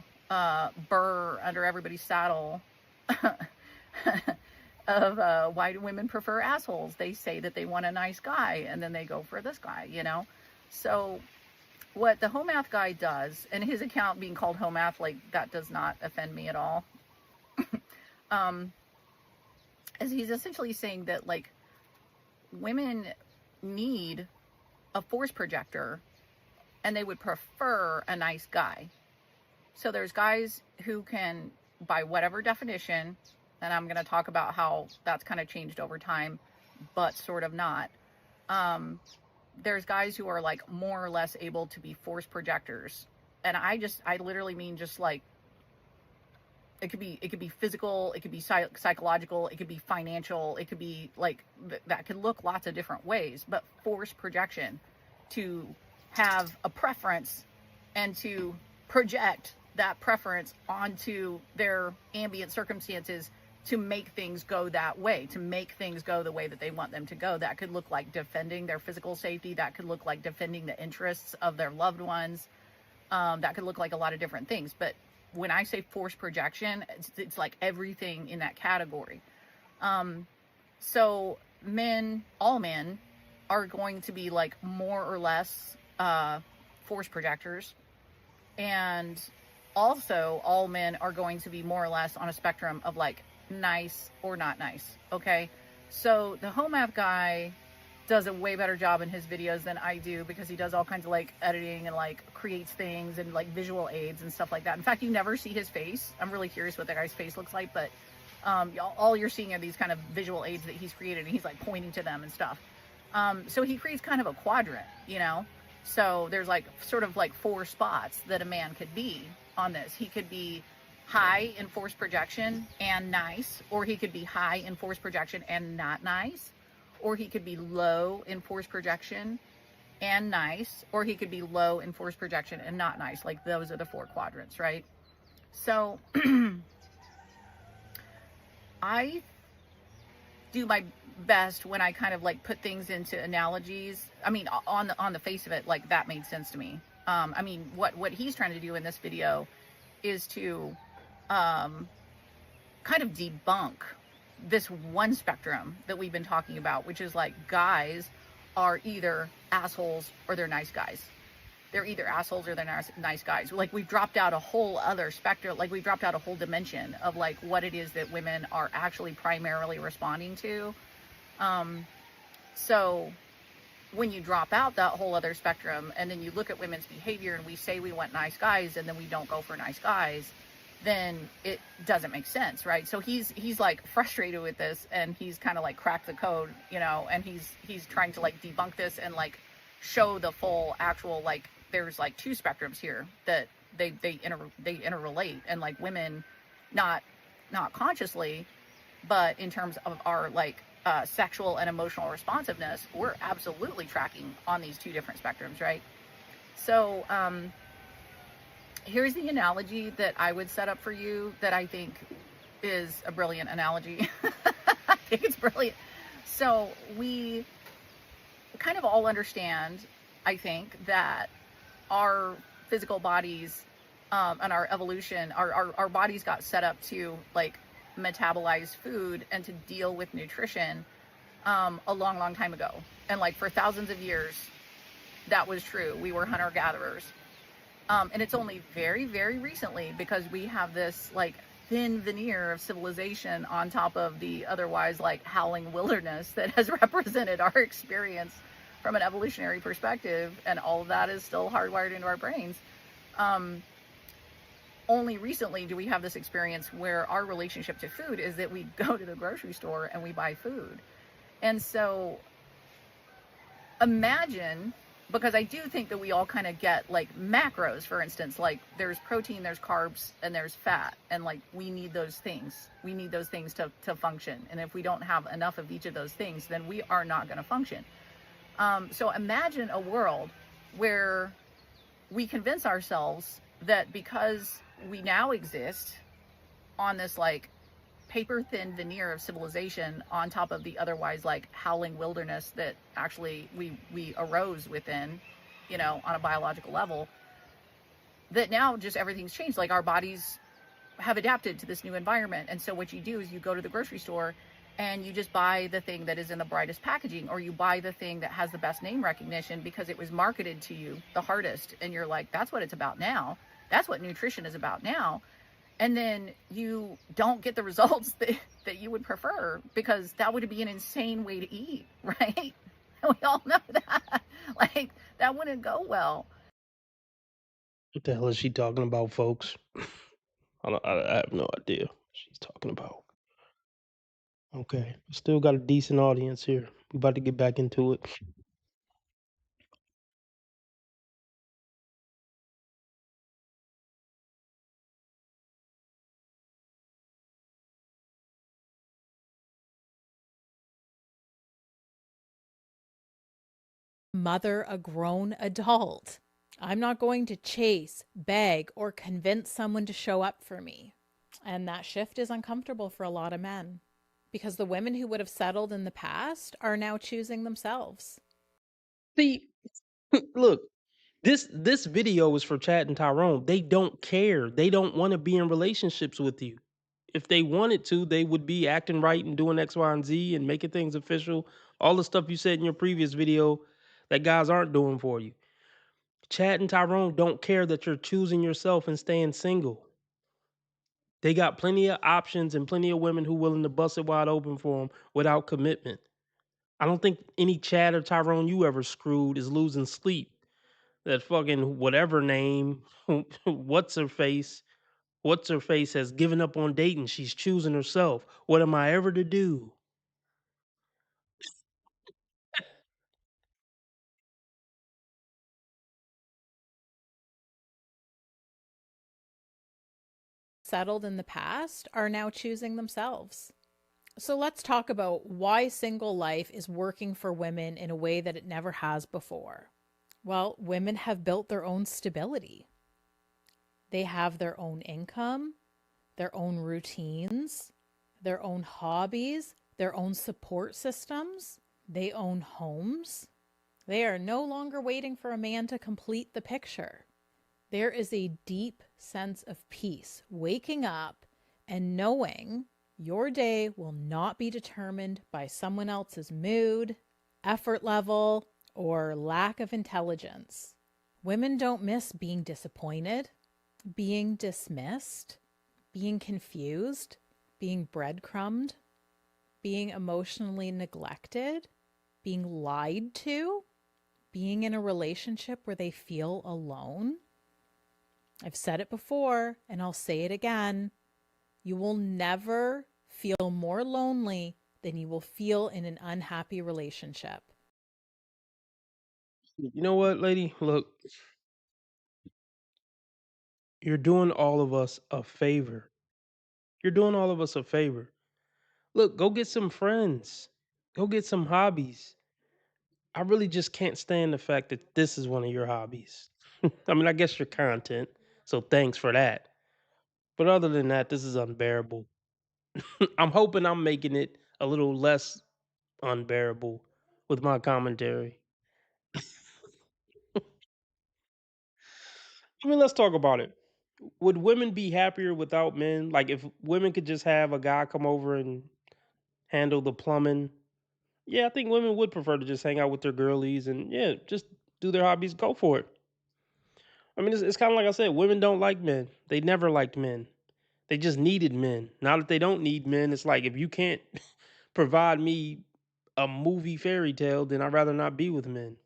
burr under everybody's saddle of why do women prefer assholes? They say that they want a nice guy and then they go for this guy, you know? So what the Homath guy does, and his account being called Homath, like that does not offend me at all, is he's essentially saying that like women need a force projector and they would prefer a nice guy. So there's guys who can, by whatever definition, and I'm going to talk about how that's kind of changed over time, but sort of not. There's guys who are like more or less able to be force projectors. And I literally mean just like, it could be physical, it could be psychological, it could be financial, it could be like, that could look lots of different ways, but force projection, to have a preference and to project that preference onto their ambient circumstances to make things go that way, to make things go the way that they want them to go. That could look like defending their physical safety. That could look like defending the interests of their loved ones. That could look like a lot of different things. But when I say force projection, it's like everything in that category. So all men are going to be like more or less force projectors. And also all men are going to be more or less on a spectrum of like nice or not nice. Okay. So the Homath guy does a way better job in his videos than I do, because he does all kinds of like editing and like creates things and like visual aids and stuff like that. In fact, you never see his face. I'm really curious what that guy's face looks like, but all you're seeing are these kind of visual aids that he's created, and he's like pointing to them and stuff. So he creates kind of a quadrant, you know? So there's like sort of like 4 spots that a man could be on this. He could be high in force projection and nice, or he could be high in force projection and not nice, or he could be low in force projection and nice, or he could be low in force projection and not nice. Like those are the 4 quadrants, right? So I do my best when I kind of like put things into analogies. I mean, on the face of it, like that made sense to me. I mean, what he's trying to do in this video is to kind of debunk this one spectrum that we've been talking about, which is like guys are either assholes or they're nice guys. They're either assholes or they're nice guys. Like we've dropped out a whole other spectrum, like we've dropped out a whole dimension of like what it is that women are actually primarily responding to. So when you drop out that whole other spectrum and then you look at women's behavior and we say we want nice guys and then we don't go for nice guys, then it doesn't make sense, right? So he's like frustrated with this, and he's kind of like cracked the code, you know, and he's trying to like debunk this and like show the full actual, like there's like 2 spectrums here that they interrelate, and like women not consciously, but in terms of our like sexual and emotional responsiveness, we're absolutely tracking on these 2 different spectrums, right? So here's the analogy that I would set up for you that I think is a brilliant analogy. I think it's brilliant. So we kind of all understand, I think, that our physical bodies and our evolution, our bodies got set up to like metabolize food and to deal with nutrition a long time ago. And like for thousands of years, that was true. We were hunter-gatherers. And it's only very, very recently, because we have this like thin veneer of civilization on top of the otherwise like howling wilderness that has represented our experience from an evolutionary perspective, and all of that is still hardwired into our brains. Only recently do we have this experience where our relationship to food is that we go to the grocery store and we buy food. And so imagine, because I do think that we all kind of get like macros, for instance, like there's protein, there's carbs, and there's fat. And like we need those things. We need those things to function. And if we don't have enough of each of those things, then we are not going to function. So imagine a world where we convince ourselves that because we now exist on this like paper thin veneer of civilization on top of the otherwise like howling wilderness that actually we arose within, you know, on a biological level, that now just everything's changed. Like our bodies have adapted to this new environment. And so what you do is you go to the grocery store and you just buy the thing that is in the brightest packaging, or you buy the thing that has the best name recognition because it was marketed to you the hardest. And you're like, that's what it's about now. That's what nutrition is about now. And then you don't get the results that you would prefer, because that would be an insane way to eat, right? And we all know that. Like, that wouldn't go well. What the hell is she talking about, folks? I have no idea what she's talking about. Okay, still got a decent audience here. We about to get back into it. Mother a grown adult. I'm not going to chase, beg, or convince someone to show up for me. And that shift is uncomfortable for a lot of men because the women who would have settled in the past are now choosing themselves. See, look, this video is for Chad and Tyrone. They don't care. They don't want to be in relationships with you. If they wanted to, they would be acting right and doing X, Y, and Z and making things official. All the stuff you said in your previous video that guys aren't doing for you. Chad and Tyrone don't care that you're choosing yourself and staying single. They got plenty of options and plenty of women who willing to bust it wide open for them without commitment. I don't think any Chad or Tyrone you ever screwed is losing sleep. That fucking whatever name, what's her face has given up on dating. She's choosing herself. What am I ever to do? Settled in the past are now choosing themselves. So let's talk about why single life is working for women in a way that it never has before. Well, women have built their own stability. They have their own income, their own routines, their own hobbies, their own support systems. They own homes. They are no longer waiting for a man to complete the picture. There is a deep sense of peace waking up and knowing your day will not be determined by someone else's mood, effort level, or lack of intelligence. Women don't miss being disappointed, being dismissed, being confused, being breadcrumbed, being emotionally neglected, being lied to, being in a relationship where they feel alone. I've said it before and I'll say it again. You will never feel more lonely than you will feel in an unhappy relationship. You know what, lady? Look, you're doing all of us a favor. You're doing all of us a favor. Look, go get some friends. Go get some hobbies. I really just can't stand the fact that this is one of your hobbies. I mean, I guess your content. So thanks for that. But other than that, this is unbearable. I'm hoping I'm making it a little less unbearable with my commentary. I mean, let's talk about it. Would women be happier without men? Like if women could just have a guy come over and handle the plumbing. Yeah, I think women would prefer to just hang out with their girlies and yeah, just do their hobbies, go for it. I mean, it's kind of like I said, women don't like men. They never liked men. They just needed men. Now that they don't need men, it's like if you can't provide me a movie fairy tale, then I'd rather not be with men.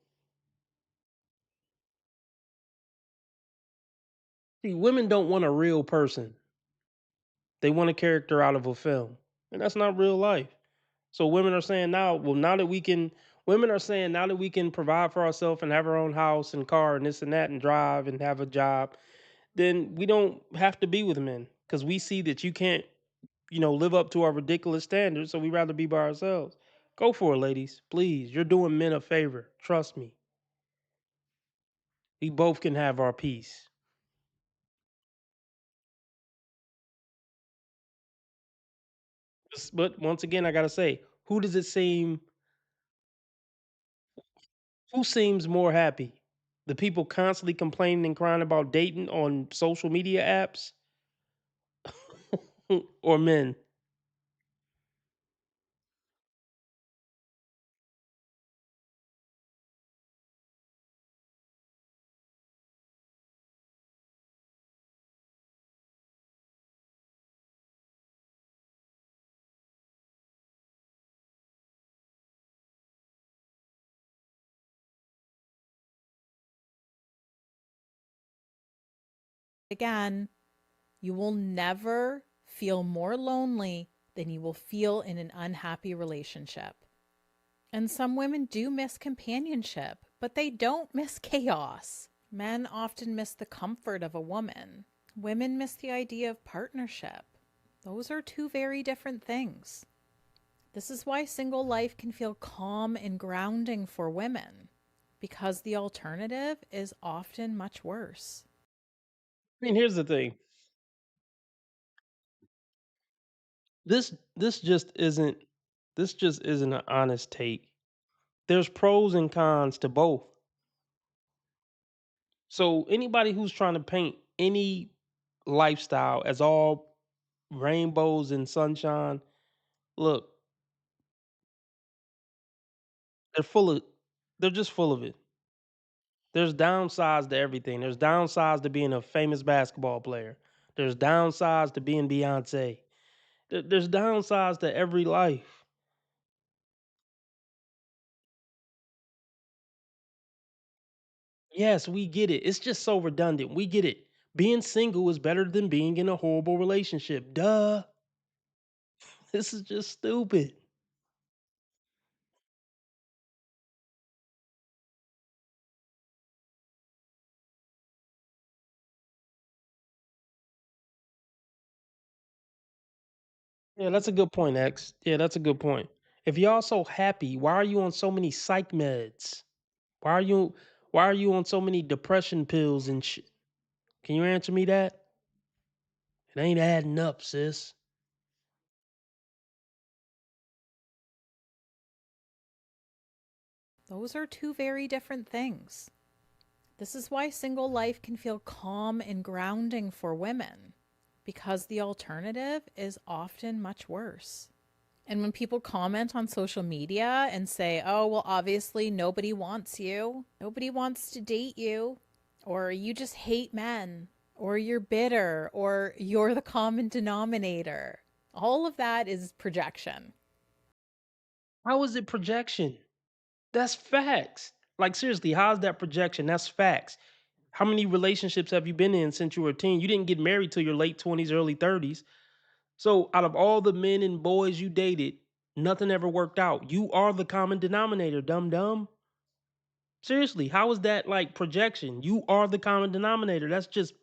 See, women don't want a real person. They want a character out of a film. And that's not real life. So women are saying now, well, now that we can women are saying now that we can provide for ourselves and have our own house and car and this and that and drive and have a job, then we don't have to be with men because we see that you can't, live up to our ridiculous standards. So we rather be by ourselves. Go for it, ladies. Please. You're doing men a favor. Trust me. We both can have our peace. But once again, I gotta say, who seems more happy? The people constantly complaining and crying about dating on social media apps or men? Again, you will never feel more lonely than you will feel in an unhappy relationship. And some women do miss companionship, but they don't miss chaos. Men often miss the comfort of a woman. Women miss the idea of partnership. Those are two very different things. This is why single life can feel calm and grounding for women, because the alternative is often much worse. I mean, here's the thing. This this just isn't this just isn't an honest take. There's pros and cons to both. So anybody who's trying to paint any lifestyle as all rainbows and sunshine, look, they're full of they're just full of it. There's downsides to everything. There's downsides to being a famous basketball player. There's downsides to being Beyonce. There's downsides to every life. Yes, we get it. It's just so redundant. We get it. Being single is better than being in a horrible relationship. Duh. This is just stupid. Yeah, that's a good point, X. Yeah, that's a good point. If y'all so happy, why are you on so many psych meds? Why are you why are you on so many depression pills and shit? Can you answer me that? It ain't adding up, sis. Those are two very different things. This is why single life can feel calm and grounding for women, because the alternative is often much worse. And when people comment on social media and say, oh, well, obviously nobody wants you, nobody wants to date you, or you just hate men, or you're bitter, or you're the common denominator, all of that is projection. How is it projection? That's facts. Like seriously, how's that projection? That's facts. How many relationships have you been in since you were a teen? You didn't get married till your late 20s, early 30s. So out of all the men and boys you dated, nothing ever worked out. You are the common denominator, dumb dumb. Seriously, how is that like projection? You are the common denominator. That's just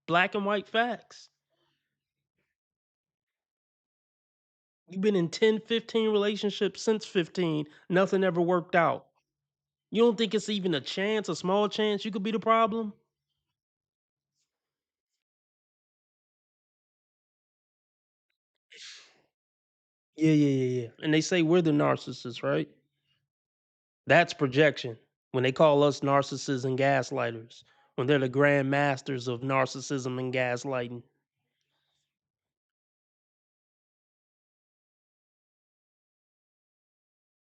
black and white facts. You've been in 10, 15 relationships since 15. Nothing ever worked out. You don't think it's even a chance, a small chance you could be the problem? Yeah. And they say we're the narcissists, right? That's projection. When they call us narcissists and gaslighters, when they're the grand masters of narcissism and gaslighting.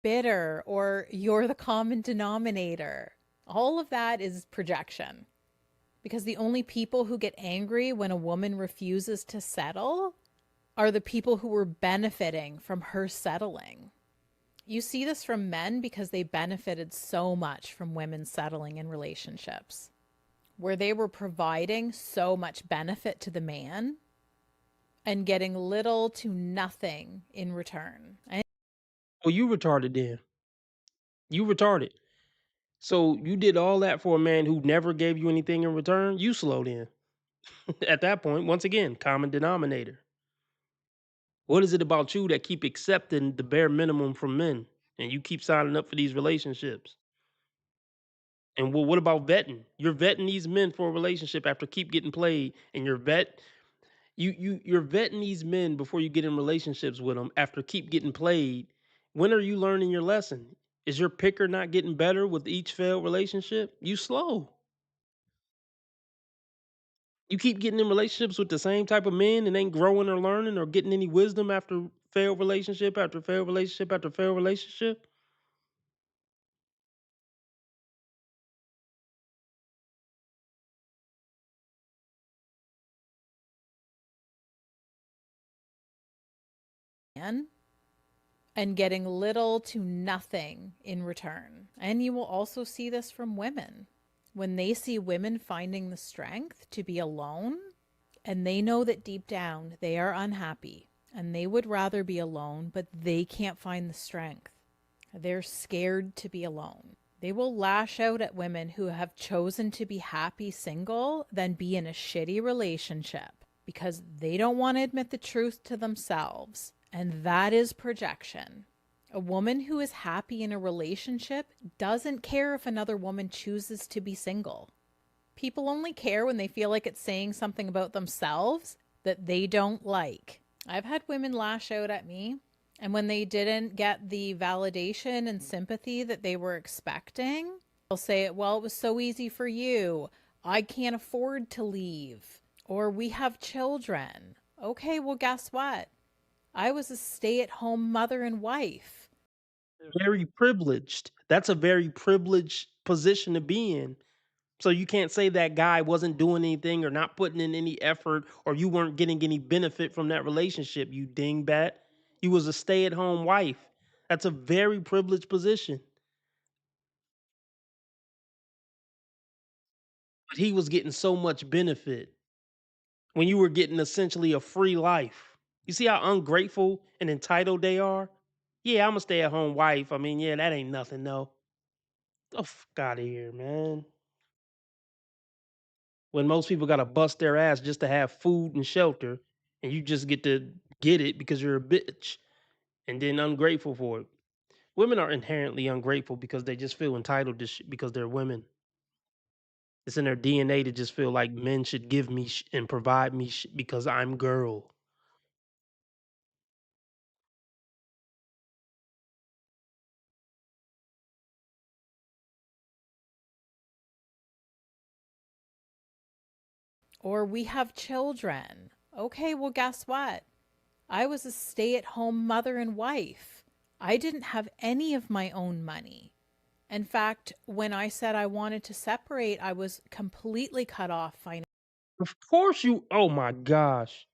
Bitter, or you're the common denominator, all of that is projection. Because the only people who get angry when a woman refuses to settle are the people who were benefiting from her settling. You see this from men because they benefited so much from women settling in relationships, where they were providing so much benefit to the man and getting little to nothing in return. Well, you retarded then. You retarded. So you did all that for a man who never gave you anything in return? You slow then. At that point, once again, common denominator. What is it about you that keep accepting the bare minimum from men and you keep signing up for these relationships? And well, what about vetting? You're vetting these men for a relationship after keep getting played, and you're vetting these men before you get in relationships with them after keep getting played. When are you learning your lesson? Is your picker not getting better with each failed relationship? You slow. You keep getting in relationships with the same type of men and ain't growing or learning or getting any wisdom after failed relationship after failed relationship after failed relationship. And getting little to nothing in return. And you will also see this from women. when they see women finding the strength to be alone, and they know that deep down they are unhappy and they would rather be alone, but they can't find the strength. They're scared to be alone. They will lash out at women who have chosen to be happy single than be in a shitty relationship because they don't want to admit the truth to themselves. And that is projection. A woman who is happy in a relationship doesn't care if another woman chooses to be single. People only care when they feel like it's saying something about themselves that they don't like. I've had women lash out at me, and when they didn't get the validation and sympathy that they were expecting, they'll say, well, it was so easy for you. I can't afford to leave. Or we have children. Okay, well, guess what? I was a stay-at-home mother and wife. Very privileged. That's a very privileged position to be in. So you can't say that guy wasn't doing anything or not putting in any effort or you weren't getting any benefit from that relationship, you dingbat. You was a stay-at-home wife. That's a very privileged position. But he was getting so much benefit when you were getting essentially a free life. You see how ungrateful and entitled they are? Yeah, I'm a stay-at-home wife. I mean, yeah, that ain't nothing, though. The fuck out of here, man. When most people gotta bust their ass just to have food and shelter, and you just get to get it because you're a bitch and then ungrateful for it. Women are inherently ungrateful because they just feel entitled to because they're women. It's in their DNA to just feel like men should give me and provide me because I'm girl. Or we have children. Okay, well, guess what? I was a stay-at-home mother and wife. I didn't have any of my own money. In fact, when I said I wanted to separate, I was completely cut off financially. Of course you. Oh my gosh.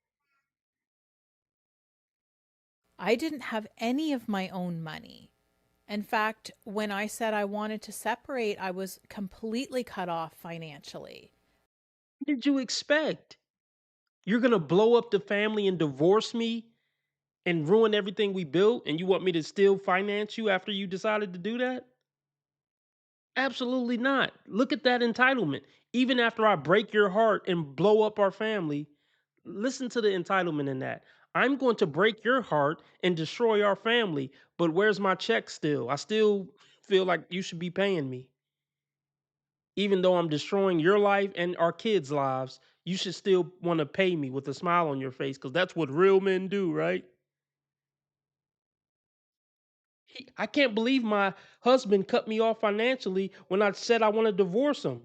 I didn't have any of my own money. In fact, when I said I wanted to separate, I was completely cut off financially. What did you expect? You're gonna blow up the family and divorce me and ruin everything we built, and you want me to still finance you after you decided to do that? Absolutely not. Look at that entitlement. Even after I break your heart and blow up our family, listen to the entitlement in that. I'm going to break your heart and destroy our family, but where's my check still? I still feel like you should be paying me. Even though I'm destroying your life and our kids' lives, you should still want to pay me with a smile on your face because that's what real men do, right? I can't believe my husband cut me off financially when I said I want to divorce him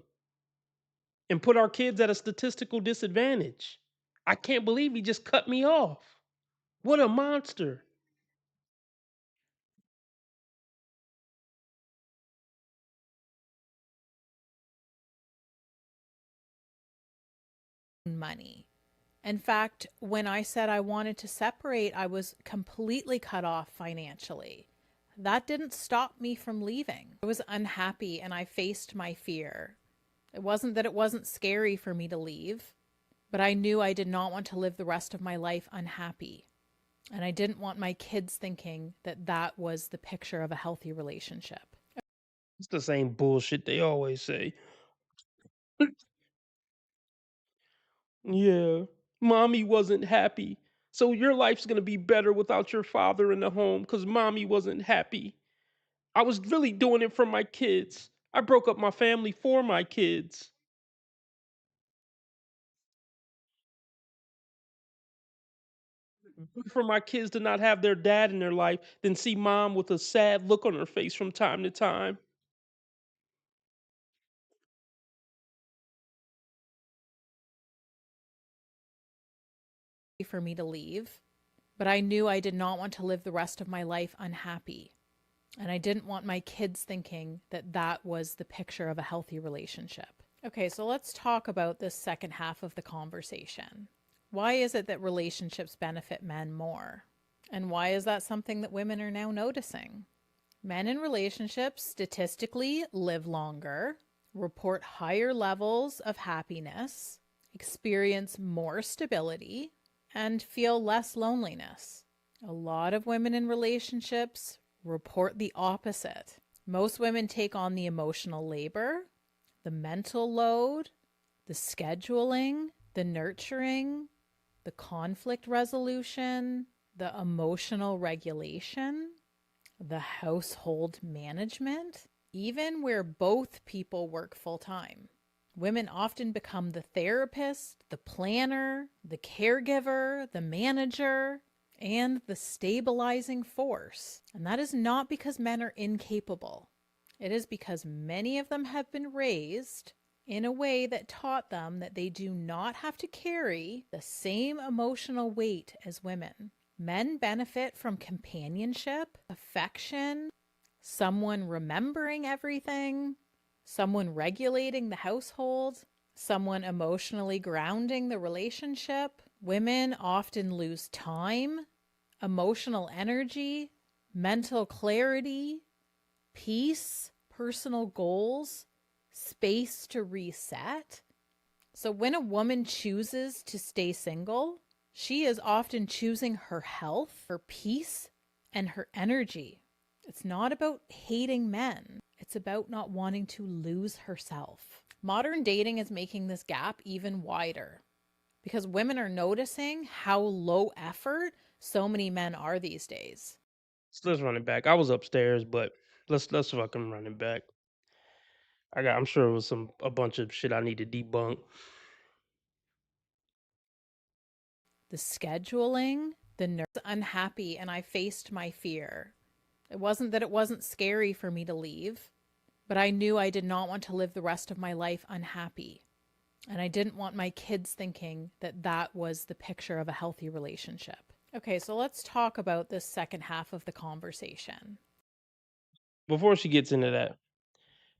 and put our kids at a statistical disadvantage. I can't believe he just cut me off. What a monster. Money. In fact, when I said I wanted to separate, I was completely cut off financially. That didn't stop me from leaving. I was unhappy and I faced my fear. It wasn't that it wasn't scary for me to leave, but I knew I did not want to live the rest of my life unhappy. And I didn't want my kids thinking that that was the picture of a healthy relationship. It's the same bullshit they always say. Yeah, mommy wasn't happy. So your life's going to be better without your father in the home because mommy wasn't happy. I was really doing it for my kids. I broke up my family for my kids. For my kids to not have their dad in their life, then see mom with a sad look on her face from time to time. For me to leave, but I knew I did not want to live the rest of my life unhappy. And I didn't want my kids thinking that that was the picture of a healthy relationship. Okay, so let's talk about this second half of the conversation. Why is it that relationships benefit men more? And why is that something that women are now noticing? Men in relationships statistically live longer. report higher levels of happiness, experience more stability, and feel less loneliness. A lot of women in relationships report the opposite. Most women take on the emotional labor, the mental load, the scheduling, the nurturing, the conflict resolution, the emotional regulation, the household management, even where both people work full time. Women often become the therapist, the planner, the caregiver, the manager, and the stabilizing force. And that is not because men are incapable. It is because many of them have been raised in a way that taught them that they do not have to carry the same emotional weight as women. Men benefit from companionship, affection, someone remembering everything, someone regulating the household, someone emotionally grounding the relationship. Women often lose time, emotional energy, mental clarity, peace, personal goals, space to reset. So when a woman chooses to stay single, she is often choosing her health, her peace, and her energy. It's not about hating men. It's about not wanting to lose herself. Modern dating is making this gap even wider because women are noticing how low effort so many men are these days. So let's run it back. I was upstairs, but let's fucking run it back. I'm sure it was a bunch of shit I need to debunk. The scheduling, the nerves, unhappy, and I faced my fear. It wasn't that it wasn't scary for me to leave, but I knew I did not want to live the rest of my life unhappy. And I didn't want my kids thinking that that was the picture of a healthy relationship. Okay, so let's talk about this second half of the conversation. Before she gets into that,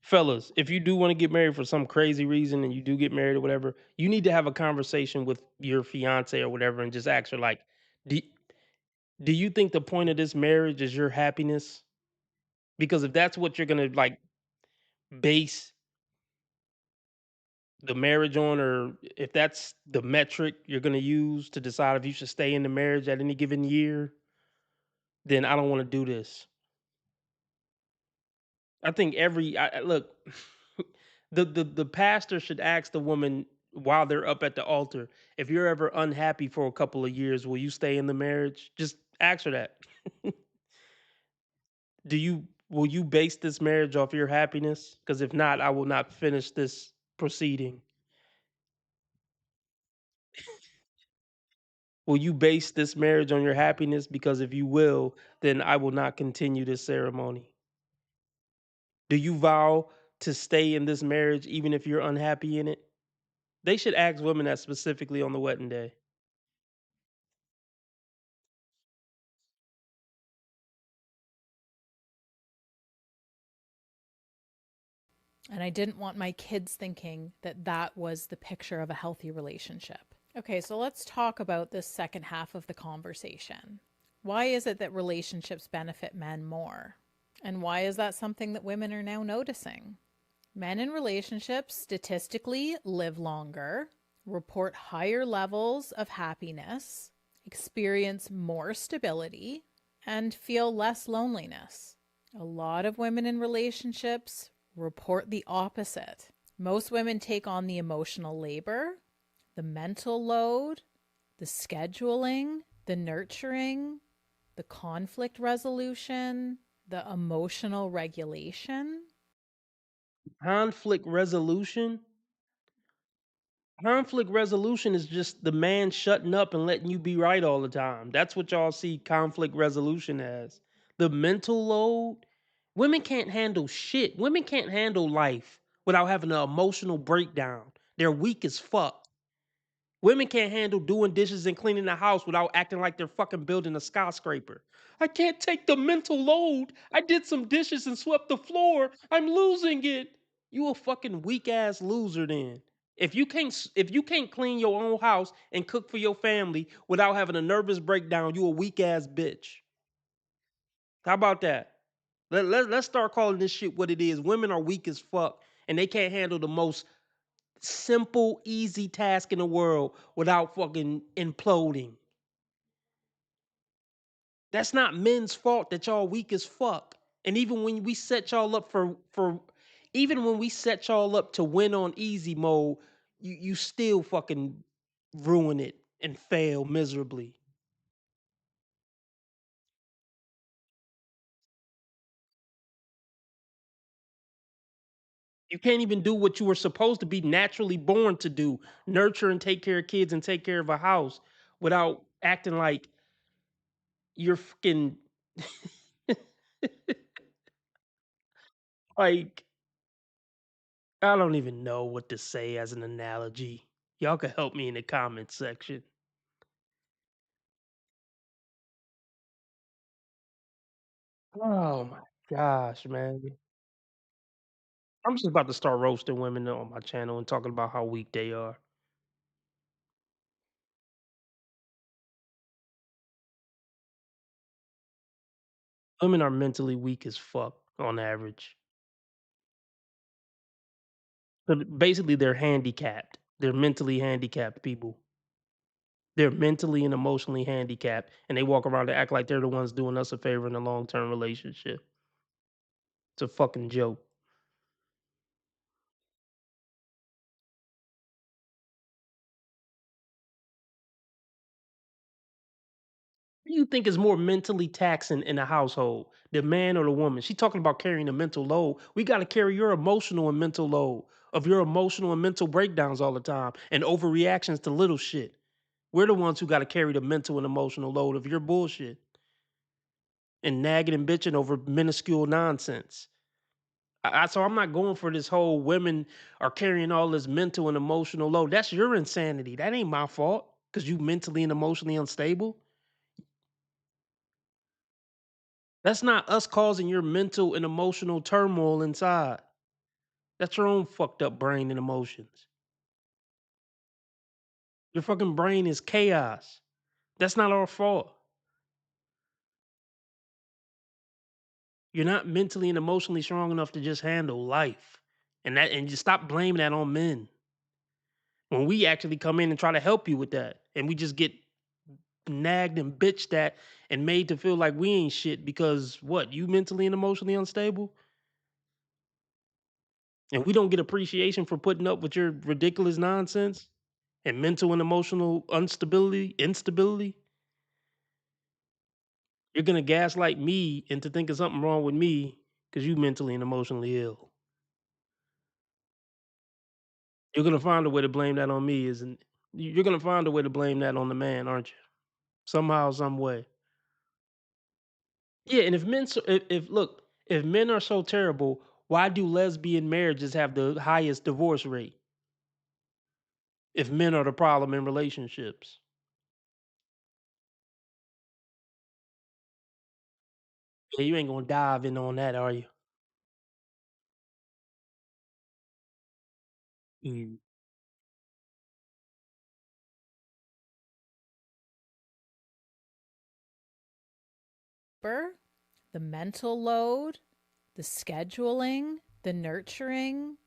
fellas, if you do want to get married for some crazy reason and you do get married or whatever, you need to have a conversation with your fiance or whatever and just ask her like, do, do you think the point of this marriage is your happiness? Because if that's what you're gonna like base the marriage on, or if that's the metric you're gonna use to decide if you should stay in the marriage at any given year, then I don't want to do this. I think look, the pastor should ask the woman while they're up at the altar, if you're ever unhappy for a couple of years, will you stay in the marriage? Just ask her that. Will you base this marriage off your happiness? Because if not, I will not finish this proceeding. Will you base this marriage on your happiness? Because if you will, then I will not continue this ceremony. Do you vow to stay in this marriage even if you're unhappy in it? They should ask women that specifically on the wedding day. And I didn't want my kids thinking that that was the picture of a healthy relationship. Okay, so let's talk about this second half of the conversation. Why is it that relationships benefit men more? And why is that something that women are now noticing? Men in relationships statistically live longer, report higher levels of happiness, experience more stability, and feel less loneliness. A lot of women in relationships report the opposite. Most women take on the emotional labor, the mental load, the scheduling, the nurturing, the conflict resolution, the emotional regulation. Conflict resolution? Conflict resolution is just the man shutting up and letting you be right all the time. That's what y'all see conflict resolution as. The mental load, women can't handle shit. Women can't handle life without having an emotional breakdown. They're weak as fuck. Women can't handle doing dishes and cleaning the house without acting like they're fucking building a skyscraper. I can't take the mental load. I did some dishes and swept the floor. I'm losing it. You a fucking weak ass loser then. If you can't clean your own house and cook for your family without having a nervous breakdown, you a weak ass bitch. How about that? Let's start calling this shit what it is. Women are weak as fuck and they can't handle the most simple, easy task in the world without fucking imploding. That's not men's fault that y'all weak as fuck. And even when we set y'all up even when we set y'all up to win on easy mode, you still fucking ruin it and fail miserably. You can't even do what you were supposed to be naturally born to do, nurture and take care of kids and take care of a house without acting like you're fucking like I don't even know what to say as an analogy. Y'all can help me in the comment section. Oh my gosh, man. I'm just about to start roasting women on my channel and talking about how weak they are. Women are mentally weak as fuck on average. But basically, they're handicapped. They're mentally handicapped people. They're mentally and emotionally handicapped, and they walk around and act like they're the ones doing us a favor in a long term relationship. It's a fucking joke. Who do you think is more mentally taxing in a household, the man or the woman? She talking about carrying the mental load. We got to carry your emotional and mental load of your emotional and mental breakdowns all the time and overreactions to little shit. We're the ones who got to carry the mental and emotional load of your bullshit and nagging and bitching over minuscule nonsense. So I'm not going for this whole women are carrying all this mental and emotional load. That's your insanity. That ain't my fault because you mentally and emotionally unstable. That's not us causing your mental and emotional turmoil inside. That's your own fucked up brain and emotions. Your fucking brain is chaos. That's not our fault. You're not mentally and emotionally strong enough to just handle life. And just stop blaming that on men. When we actually come in and try to help you with that. And we just get nagged and bitched at and made to feel like we ain't shit because what, you mentally and emotionally unstable? And we don't get appreciation for putting up with your ridiculous nonsense and mental and emotional instability. You're gonna gaslight me into thinking something wrong with me because you mentally and emotionally ill. You're gonna find a way to blame that on me, isn't you're gonna find a way to blame that on the man, aren't you? Somehow, some way. Yeah, and if men so if look, if men are so terrible, why do lesbian marriages have the highest divorce rate? If men are the problem in relationships. Yeah, you ain't gonna dive in on that, are you? Mm. The mental load, the scheduling, the nurturing,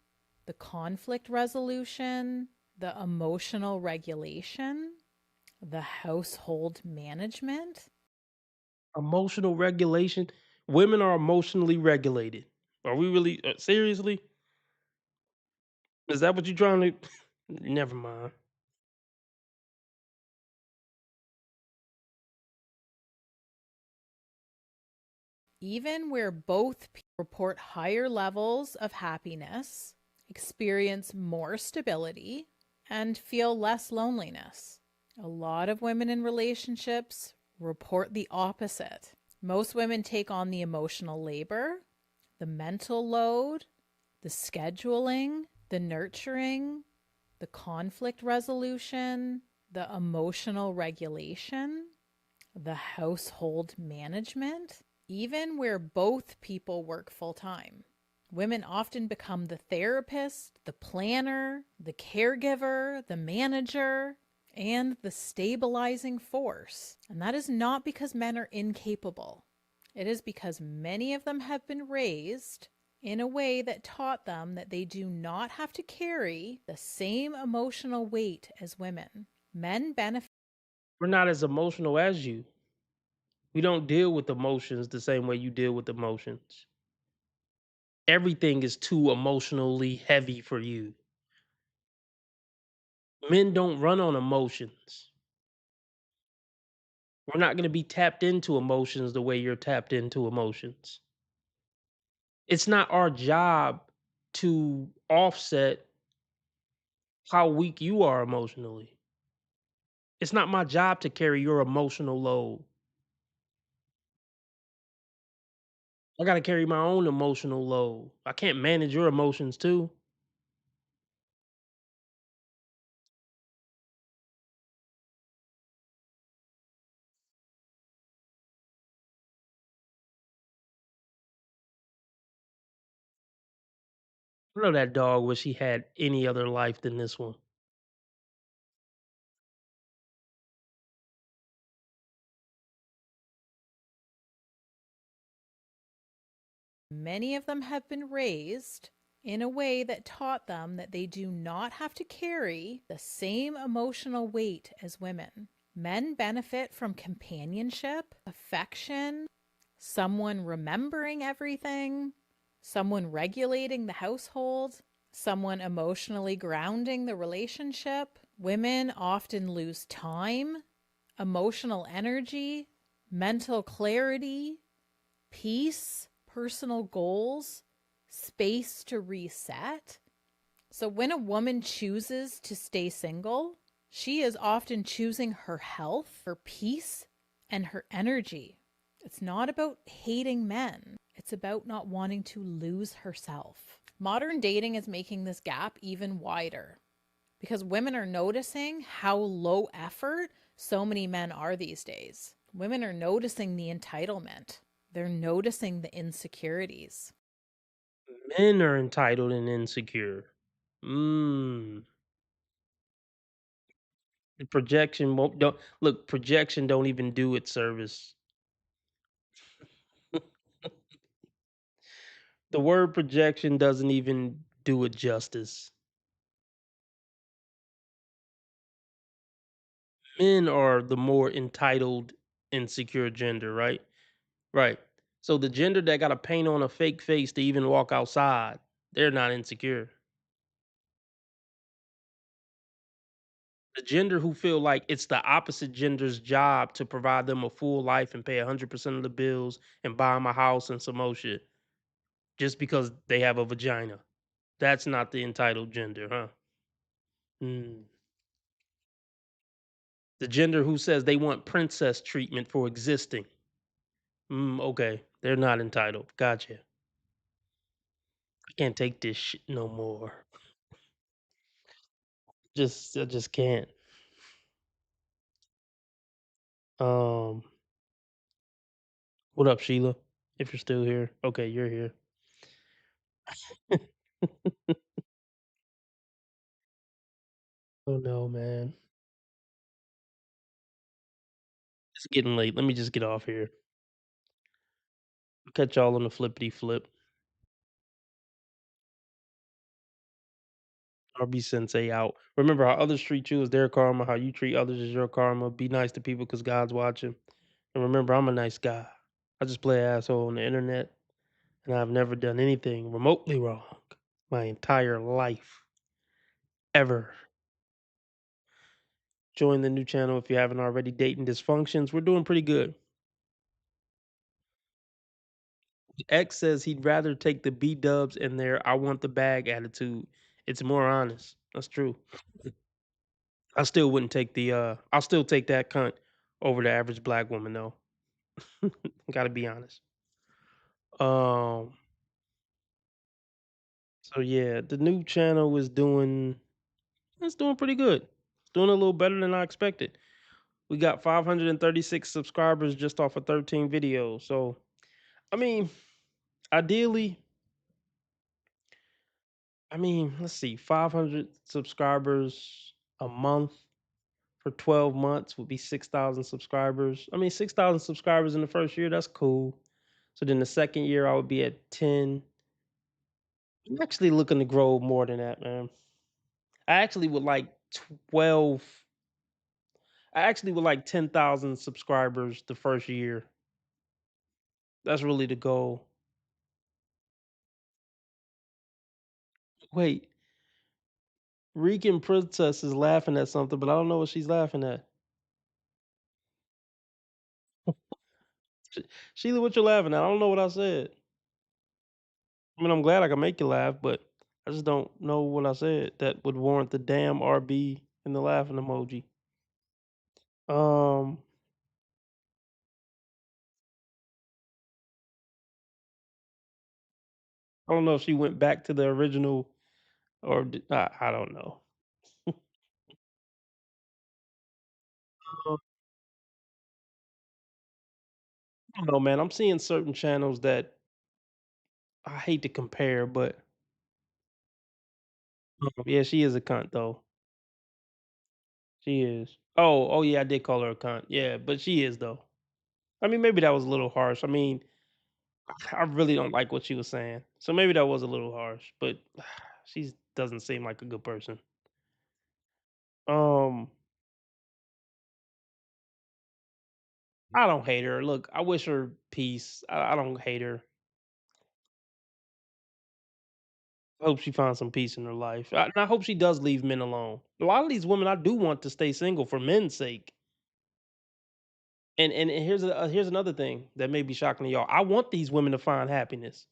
the conflict resolution, the emotional regulation, the household management. Emotional regulation. Women are emotionally regulated. Are we really seriously? Is that what you're trying to? Never mind. Even where both report higher levels of happiness, experience more stability, and feel less loneliness. A lot of women in relationships report the opposite. Most women take on the emotional labor, the mental load, the scheduling, the nurturing, the conflict resolution, the emotional regulation, the household management, even where both people work full time. Women often become the therapist, the planner, the caregiver, the manager, and the stabilizing force. And that is not because men are incapable. It is because many of them have been raised in a way that taught them that they do not have to carry the same emotional weight as women. Men benefit. We're not as emotional as you. We don't deal with emotions the same way you deal with emotions. Everything is too emotionally heavy for you. Men don't run on emotions. We're not going to be tapped into emotions the way you're tapped into emotions. It's not our job to offset how weak you are emotionally. It's not my job to carry your emotional load. I got to carry my own emotional load. I can't manage your emotions too. I know that dog wish he had any other life than this one. Many of them have been raised in a way that taught them that they do not have to carry the same emotional weight as women. Men benefit from companionship, affection, someone remembering everything, someone regulating the household, someone emotionally grounding the relationship. Women often lose time, emotional energy, mental clarity, peace, personal goals, space to reset. So when a woman chooses to stay single, she is often choosing her health, her peace, and her energy. It's not about hating men. It's about not wanting to lose herself. Modern dating is making this gap even wider because women are noticing how low effort so many men are these days. Women are noticing the entitlement. They're noticing the insecurities. Men are entitled and insecure. The projection won't don't look, projection don't even do its service. The word projection doesn't even do it justice. Men are the more entitled, insecure gender, right? Right. So the gender that got to paint on a fake face to even walk outside, they're not insecure. The gender who feel like it's the opposite gender's job to provide them a full life and pay 100% of the bills and buy them a house and some more shit just because they have a vagina. That's not the entitled gender, huh? Mm. The gender who says they want princess treatment for existing. Okay. They're not entitled. Gotcha. I can't take this shit no more. I just can't. Um, what up, Sheila? If you're still here. Okay, you're here. Oh no, man. It's getting late. Let me just get off here. Catch y'all on the flippity flip. RB Sensei out. Remember how others treat you is their karma, how you treat others is your karma. Be nice to people because God's watching. And remember, I'm a nice guy. I just play asshole on the internet, and I've never done anything remotely wrong my entire life. Ever. Join the new channel if you haven't already. Dating Dysfunctions. We're doing pretty good. X says he'd rather take the B dubs and their I want the bag attitude. It's more honest. That's true. I still wouldn't take I'll still take that cunt over the average black woman though. Gotta be honest. Um so yeah, the new channel is doing it's doing pretty good. It's doing a little better than I expected. We got 536 subscribers just off of 13 videos. So I mean, ideally, let's see, 500 subscribers a month for 12 months would be 6,000 subscribers. 6,000 subscribers in the first year, that's cool. So then the second year I would be at 10. I'm actually looking to grow more than that, man. I actually would like 12 I actually would like 10,000 subscribers the first year. That's really the goal. Wait, Rican Princess is laughing at something, but I don't know what she's laughing at. Sheila, what you laughing at? I don't know what I said. I mean, I'm glad I can make you laugh, but I just don't know what I said that would warrant the damn RB and the laughing emoji. Um, I don't know if she went back to the original or I don't know. Uh, I don't know, man. I'm seeing certain channels that I hate to compare, but yeah, she is a cunt though. She is. Oh yeah, I did call her a cunt. Yeah, but she is though. I mean, maybe that was a little harsh. I mean, I really don't like what she was saying, so maybe that was a little harsh. But she doesn't seem like a good person. Um, I don't hate her. Look, I wish her peace. I don't hate her. I hope she finds some peace in her life. And I hope she does leave men alone. A lot of these women, I do want to stay single for men's sake. And here's another thing that may be shocking to y'all. I want these women to find happiness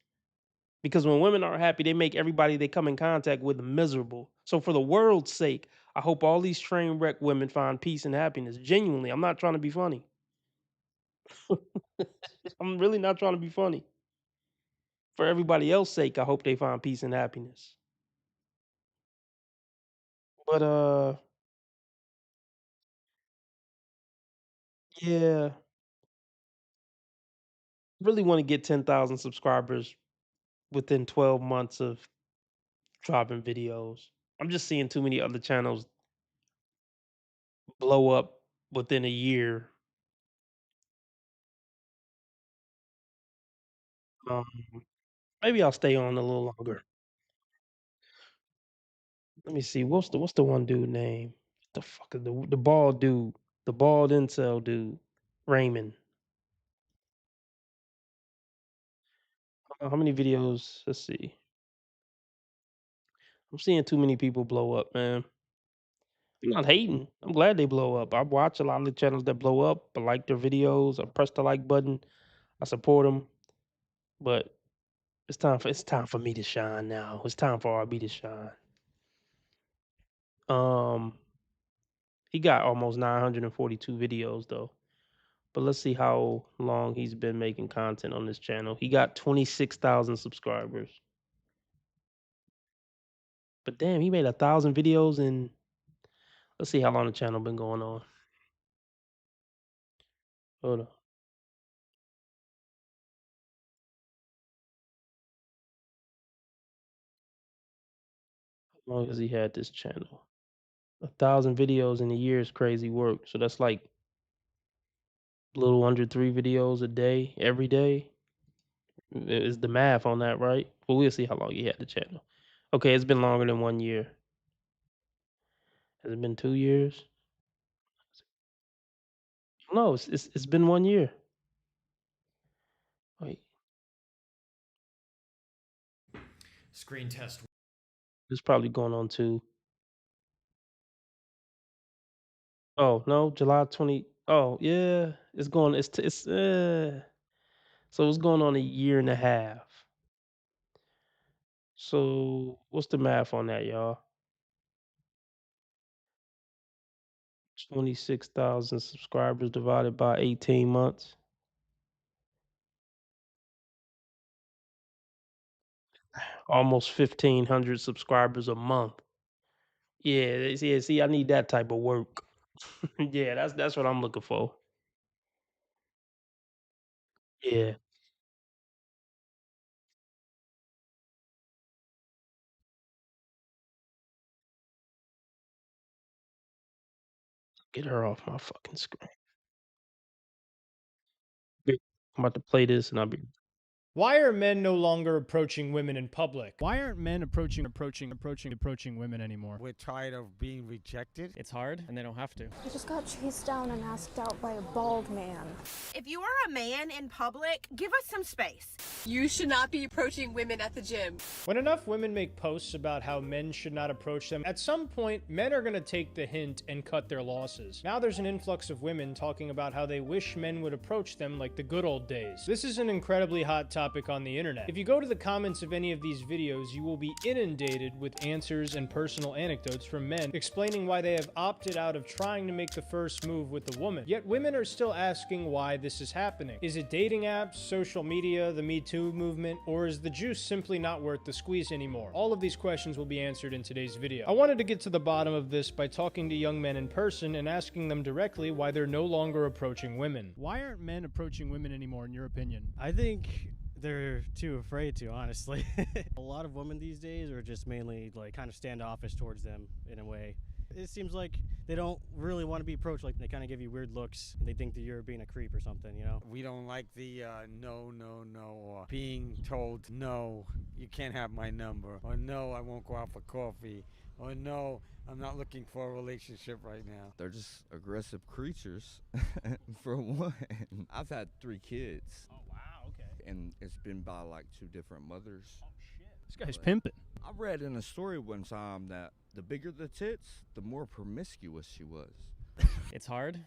because when women aren't happy, they make everybody they come in contact with miserable. So for the world's sake, I hope all these train wreck women find peace and happiness. Genuinely, I'm not trying to be funny. I'm really not trying to be funny. For everybody else's sake, I hope they find peace and happiness. But yeah, really want to get 10,000 subscribers within 12 months of dropping videos. I'm just seeing too many other channels blow up within a year. Um, maybe I'll stay on a little longer. Let me see. What's the one dude name? The fuck is the bald dude? The bald incel dude, Raymond. How many videos? Let's see. I'm seeing too many people blow up, man. I'm not hating. I'm glad they blow up. I watch a lot of the channels that blow up. I like their videos. I press the like button. I support them. But it's time for me to shine now. It's time for RB to shine. Um, he got almost 942 videos though. But let's see how long he's been making content on this channel. He got 26,000 subscribers. But damn, he made 1,000 videos and let's see how long the channel been going on. Hold on. How long has he had this channel? 1,000 videos in a year is crazy work. So that's like a little under 3 videos a day, every day. Is the math on that right? Well, we'll see how long he had the channel. Okay, it's been longer than 1 year. Has it been 2 years? No, it's been 1 year. Wait, Screen test. it's probably going on two. Oh no, July 20. Oh yeah, it's going. So it's going on a year and a half. So what's the math on that, y'all? 26,000 subscribers divided by 18 months. Almost 1,500 subscribers a month. Yeah, see, I need that type of work. Yeah, that's what I'm looking for. Yeah, get her off my fucking screen. Wait, I'm about to play this and I'll be Why are men no longer approaching women in public? Why aren't men approaching women anymore? We're tired of being rejected. It's hard, and they don't have to. I just got chased down and asked out by a bald man. If you are a man in public, give us some space. You should not be approaching women at the gym. When enough women make posts about how men should not approach them, at some point, men are going to take the hint and cut their losses. Now there's an influx of women talking about how they wish men would approach them like the good old days. This is an incredibly hot topic on the internet. If you go to the comments of any of these videos, you will be inundated with answers and personal anecdotes from men explaining why they have opted out of trying to make the first move with the woman. Yet women are still asking why this is happening. Is it dating apps, social media, the Me Too movement, or is the juice simply not worth the squeeze anymore? All of these questions will be answered in today's video. I wanted to get to the bottom of this by talking to young men in person and asking them directly why they're no longer approaching women. Why aren't men approaching women anymore, in your opinion? I think they're too afraid to, honestly. A lot of women these days are just mainly like kind of standoffish towards them in a way. It seems like they don't really want to be approached. Like they kind of give you weird looks and they think that you're being a creep or something, you know? We don't like the no, or being told no, you can't have my number, or no, I won't go out for coffee, or no, I'm not looking for a relationship right now. They're just aggressive creatures, for one. I've had 3 kids. Oh, wow, okay. And it's been by like 2 different mothers. Oh, shit. This guy's pimping. I read in a story one time that the bigger the tits, the more promiscuous she was. It's hard,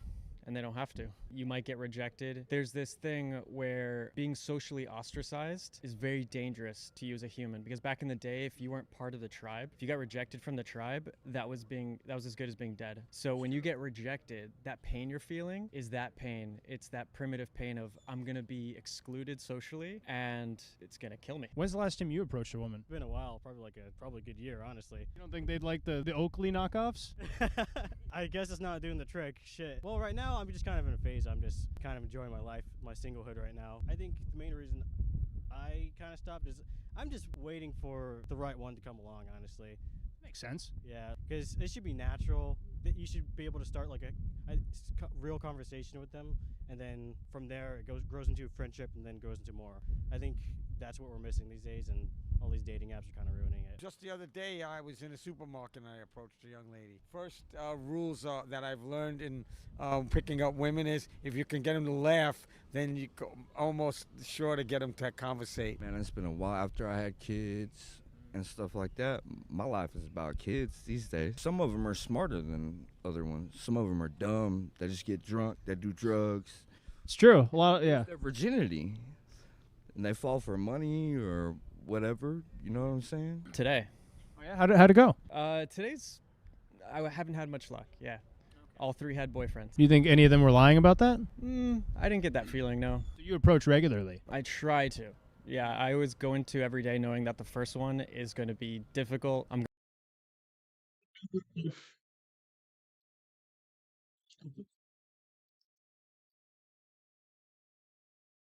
and they don't have to. You might get rejected. There's this thing where being socially ostracized is very dangerous to you as a human, because back in the day, if you weren't part of the tribe, if you got rejected from the tribe, that was as good as being dead. So when you get rejected, that pain you're feeling is that pain. It's that primitive pain of, I'm gonna be excluded socially and it's gonna kill me. When's the last time you approached a woman? It's been a while, probably a good year, honestly. You don't think they'd like the Oakley knockoffs? I guess it's not doing the trick. Shit. Well, right now I'm just kind of in a phase. I'm just kind of enjoying my life, my singlehood right now. I think the main reason I kind of stopped is I'm just waiting for the right one to come along, honestly. Makes sense. Yeah, because it should be natural. That you should be able to start like a real conversation with them, and then from there it grows into a friendship and then goes into more. I think that's what we're missing these days, and all these dating apps are kind of ruining it. Just the other day, I was in a supermarket and I approached a young lady. First rules that I've learned in picking up women is if you can get them to laugh, then you're almost sure to get them to conversate. Man, it's been a while after I had kids and stuff like that. My life is about kids these days. Some of them are smarter than other ones. Some of them are dumb. They just get drunk. They do drugs. It's true. A lot, yeah. Their virginity. And they fall for money or whatever. You know what I'm saying? Today. Oh, yeah? How'd it go? I haven't had much luck, yeah. All 3 had boyfriends. Do you think any of them were lying about that? I didn't get that feeling, no. So you approach regularly? I try to. Yeah, I always go into every day knowing that the first one is going to be difficult. You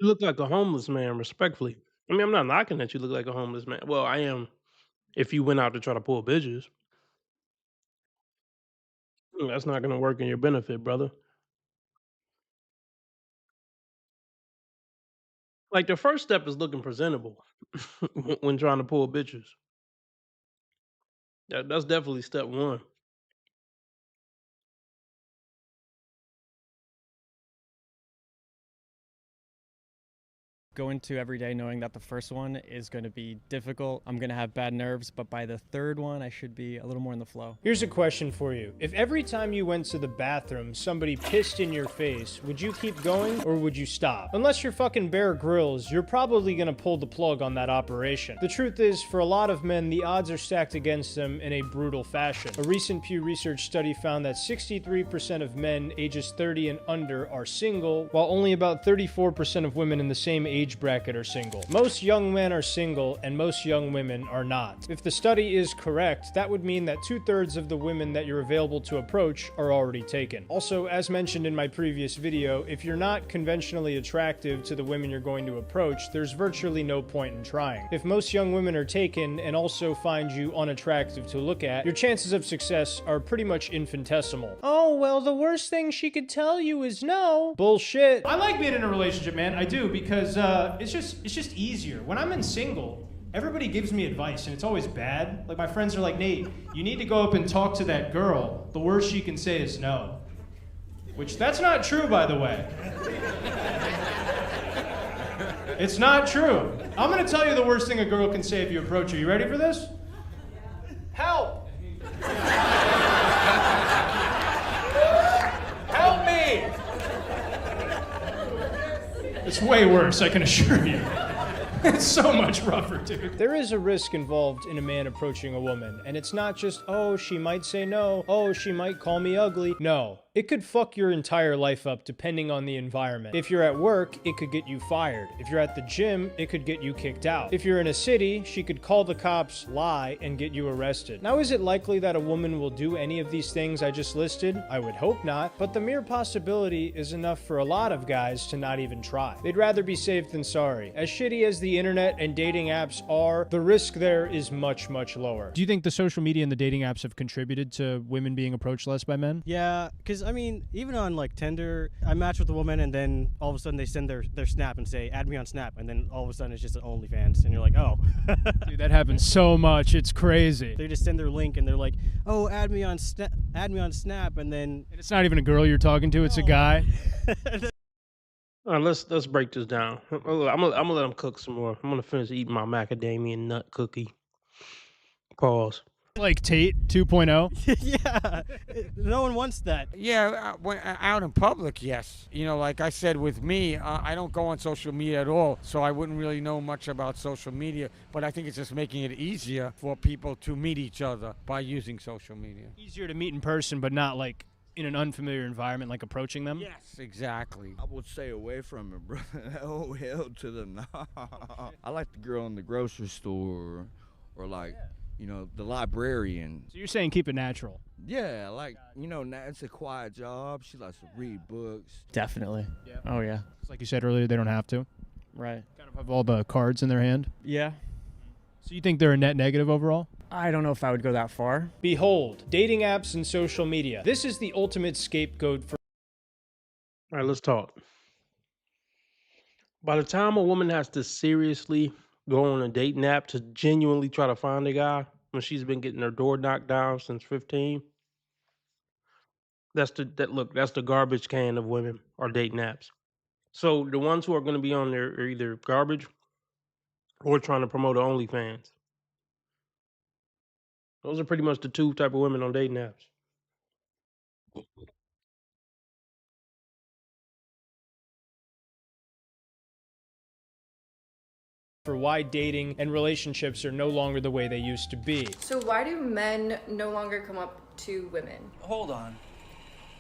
look like a homeless man, respectfully. I mean, I'm not knocking that you look like a homeless man. Well, I am if you went out to try to pull bitches. That's not gonna work in your benefit, brother. Like, the first step is looking presentable when trying to pull bitches. That's definitely step 1. Go into every day knowing that the first one is going to be difficult. I'm going to have bad nerves, but by the third one, I should be a little more in the flow. Here's a question for you. If every time you went to the bathroom, somebody pissed in your face, would you keep going or would you stop? Unless you're fucking Bear Grylls, you're probably going to pull the plug on that operation. The truth is, for a lot of men, the odds are stacked against them in a brutal fashion. A recent Pew Research study found that 63% of men ages 30 and under are single, while only about 34% of women in the same age bracket are single. Most young men are single and most young women are not. If the study is correct, that would mean that 2/3 of the women that you're available to approach are already taken. Also, as mentioned in my previous video, if you're not conventionally attractive to the women you're going to approach, there's virtually no point in trying. If most young women are taken and also find you unattractive to look at, your chances of success are pretty much infinitesimal. Oh, well, the worst thing she could tell you is no. Bullshit. I like being in a relationship, man. I do, because it's just easier. When I'm in single, everybody gives me advice, and it's always bad. Like, my friends are like, Nate, you need to go up and talk to that girl. The worst she can say is no. Which, that's not true, by the way. It's not true. I'm gonna tell you the worst thing a girl can say if you approach her. You ready for this? Help! Help me! It's way worse, I can assure you. It's so much rougher, dude. There is a risk involved in a man approaching a woman, and it's not just, oh, she might say no, oh, she might call me ugly. No. It could fuck your entire life up depending on the environment. If you're at work, it could get you fired. If you're at the gym, it could get you kicked out. If you're in a city, she could call the cops, lie, and get you arrested. Now, is it likely that a woman will do any of these things I just listed? I would hope not, but the mere possibility is enough for a lot of guys to not even try. They'd rather be safe than sorry. As shitty as the internet and dating apps are, the risk there is much, much lower. Do you think the social media and the dating apps have contributed to women being approached less by men? Yeah, because I mean, even on like Tinder, I match with a woman and then all of a sudden they send their snap and say, add me on Snap. And then all of a sudden it's just an OnlyFans. And you're like, oh. Dude, that happens so much. It's crazy. They just send their link and they're like, oh, add me on Snap. And then. And it's not even a girl you're talking to, it's a guy. All right, let's break this down. I'm gonna let them cook some more. I'm gonna finish eating my macadamia nut cookie. Pause. Like Tate 2.0? Yeah, no one wants that. Yeah, out in public, yes. You know, like I said, with me, I don't go on social media at all, so I wouldn't really know much about social media, but I think it's just making it easier for people to meet each other by using social media. Easier to meet in person, but not like in an unfamiliar environment, like approaching them? Yes, exactly. I would stay away from it, bro. Oh, hell to the no. I like the girl in the grocery store or like, you know, the librarian. So you're saying keep it natural? Yeah, like, you know, it's a quiet job. She likes to read books. Definitely. Yeah. Oh, yeah. It's like you said earlier, they don't have to. Right. Kind of have all the cards in their hand. Yeah. So you think they're a net negative overall? I don't know if I would go that far. Behold, dating apps and social media. This is the ultimate scapegoat for... All right, let's talk. By the time a woman has to seriously go on a dating app to genuinely try to find a guy when she's been getting her door knocked down since 15, that's the garbage can of women are dating apps. So the ones who are going to be on there are either garbage or trying to promote OnlyFans. Those are pretty much the two type of women on dating apps. For why dating and relationships are no longer the way they used to be. So why do men no longer come up to women? Hold on.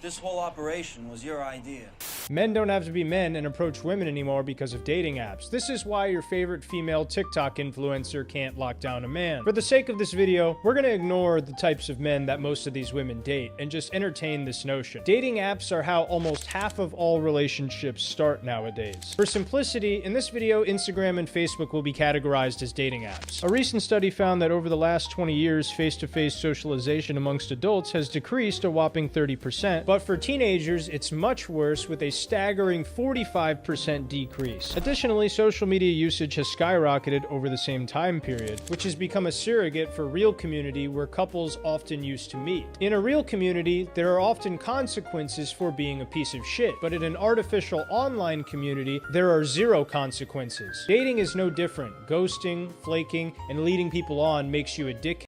This whole operation was your idea. Men don't have to be men and approach women anymore because of dating apps. This is why your favorite female TikTok influencer can't lock down a man. For the sake of this video, we're gonna ignore the types of men that most of these women date and just entertain this notion. Dating apps are how almost half of all relationships start nowadays. For simplicity, in this video, Instagram and Facebook will be categorized as dating apps. A recent study found that over the last 20 years, face-to-face socialization amongst adults has decreased a whopping 30%, but for teenagers, it's much worse with a staggering 45% decrease. Additionally, social media usage has skyrocketed over the same time period, which has become a surrogate for real community where couples often used to meet. In a real community, there are often consequences for being a piece of shit, but in an artificial online community, there are zero consequences. Dating is no different. Ghosting, flaking, and leading people on makes you a dick.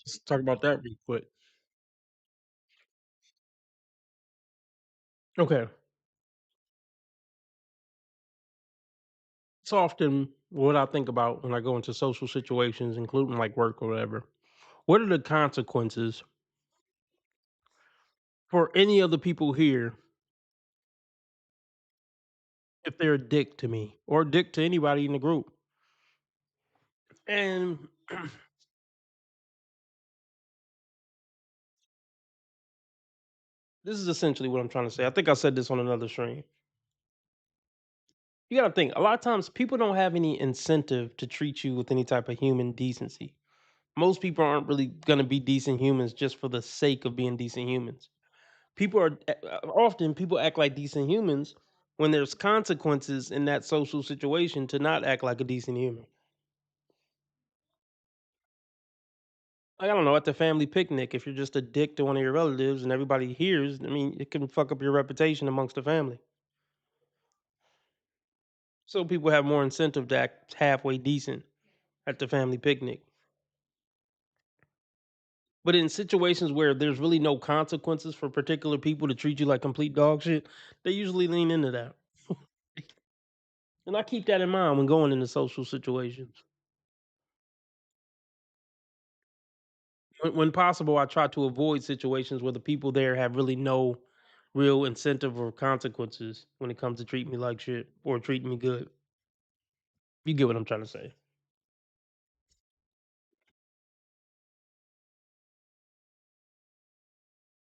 Let's talk about that real quick. Okay. It's often what I think about when I go into social situations, including like work or whatever. What are the consequences for any of the people here if they're a dick to me or a dick to anybody in the group? And this is essentially what I'm trying to say. I think I said this on another stream. You gotta think, a lot of times people don't have any incentive to treat you with any type of human decency. Most people aren't really gonna be decent humans just for the sake of being decent humans. People are often people act like decent humans when there's consequences in that social situation to not act like a decent human. Like, I don't know, at the family picnic, if you're just a dick to one of your relatives and everybody hears, I mean, it can fuck up your reputation amongst the family. So people have more incentive to act halfway decent at the family picnic. But in situations where there's really no consequences for particular people to treat you like complete dog shit, they usually lean into that. And I keep that in mind when going into social situations. When possible, I try to avoid situations where the people there have really no real incentive or consequences when it comes to treating me like shit or treating me good. You get what I'm trying to say.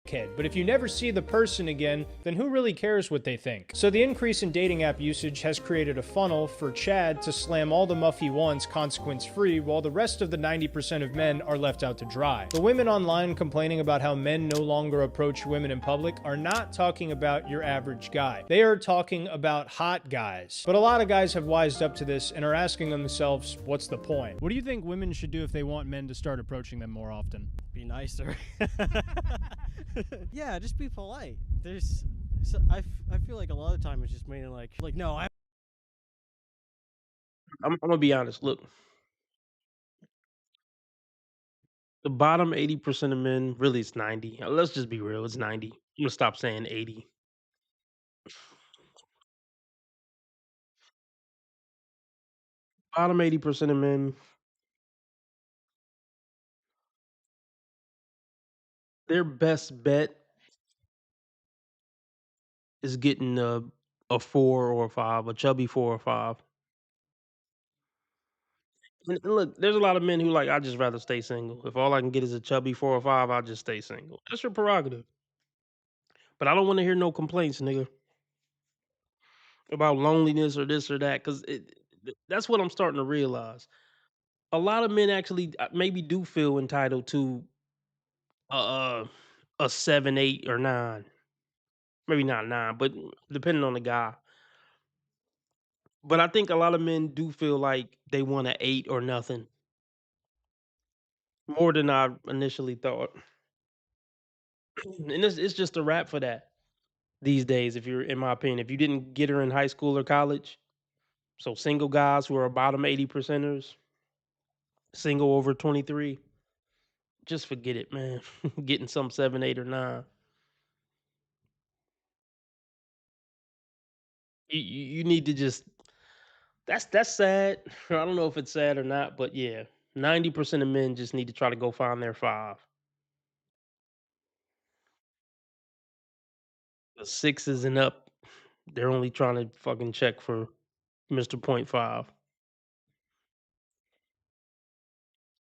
Kid, but if you never see the person again, then who really cares what they think? So the increase in dating app usage has created a funnel for Chad to slam all the muff he wants consequence-free, while the rest of the 90% of men are left out to dry. The women online complaining about how men no longer approach women in public are not talking about your average guy. They are talking about hot guys. But a lot of guys have wised up to this and are asking themselves, what's the point? What do you think women should do if they want men to start approaching them more often? Be nicer. Yeah, just be polite. I feel like a lot of the time it's just mainly like no, I'm gonna be honest. Look, the bottom 80% of men, really it's 90. Let's just be real, it's 90. I'm gonna stop saying 80. Bottom 80% of men, their best bet is getting a 4 or a 5, a chubby 4 or 5. And look, there's a lot of men who like, "I'd just rather stay single. If all I can get is a chubby 4 or 5, I'll just stay single." That's your prerogative. But I don't wanna hear no complaints, nigga, about loneliness or this or that, 'cause that's what I'm starting to realize. A lot of men actually, maybe do feel entitled to a a 7, 8, or 9. Maybe not 9, but depending on the guy. But I think a lot of men do feel like they want a 8 or nothing. More than I initially thought. And it's just a wrap for that these days, if you're in my opinion. If you didn't get her in high school or college, so single guys who are bottom 80 percenters, single over 23, just forget it, man. Getting some 7, 8, or 9. You need to just that's sad. I don't know if it's sad or not, but yeah, 90% of men just need to try to go find their 5. The 6s and up, they're only trying to fucking check for Mr. Point 5.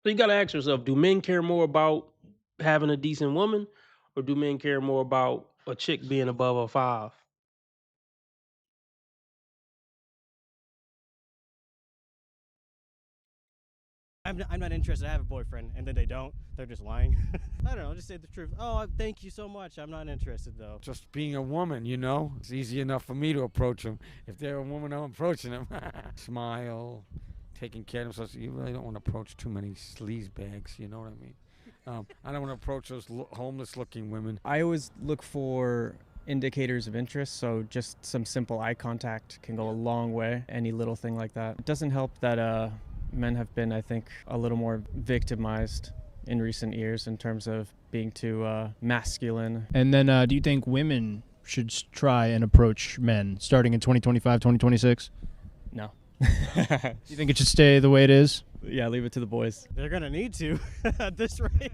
So you gotta ask yourself, do men care more about having a decent woman, or do men care more about a chick being above a 5? I'm not interested. I have a boyfriend, and then they don't. They're just lying. I don't know. Just say the truth. Oh, thank you so much. I'm not interested though. Just being a woman, you know, it's easy enough for me to approach them. If they're a woman, I'm approaching them. Smile, taking care of themselves. You really don't want to approach too many sleaze bags. You know what I mean? I don't want to approach those homeless-looking women. I always look for indicators of interest, so just some simple eye contact can go a long way. Any little thing like that. It doesn't help that men have been, I think, a little more victimized in recent years in terms of being too masculine. And then do you think women should try and approach men starting in 2025, 2026? No. Do you think it should stay the way it is? Yeah, leave it to the boys. They're gonna need to at this rate.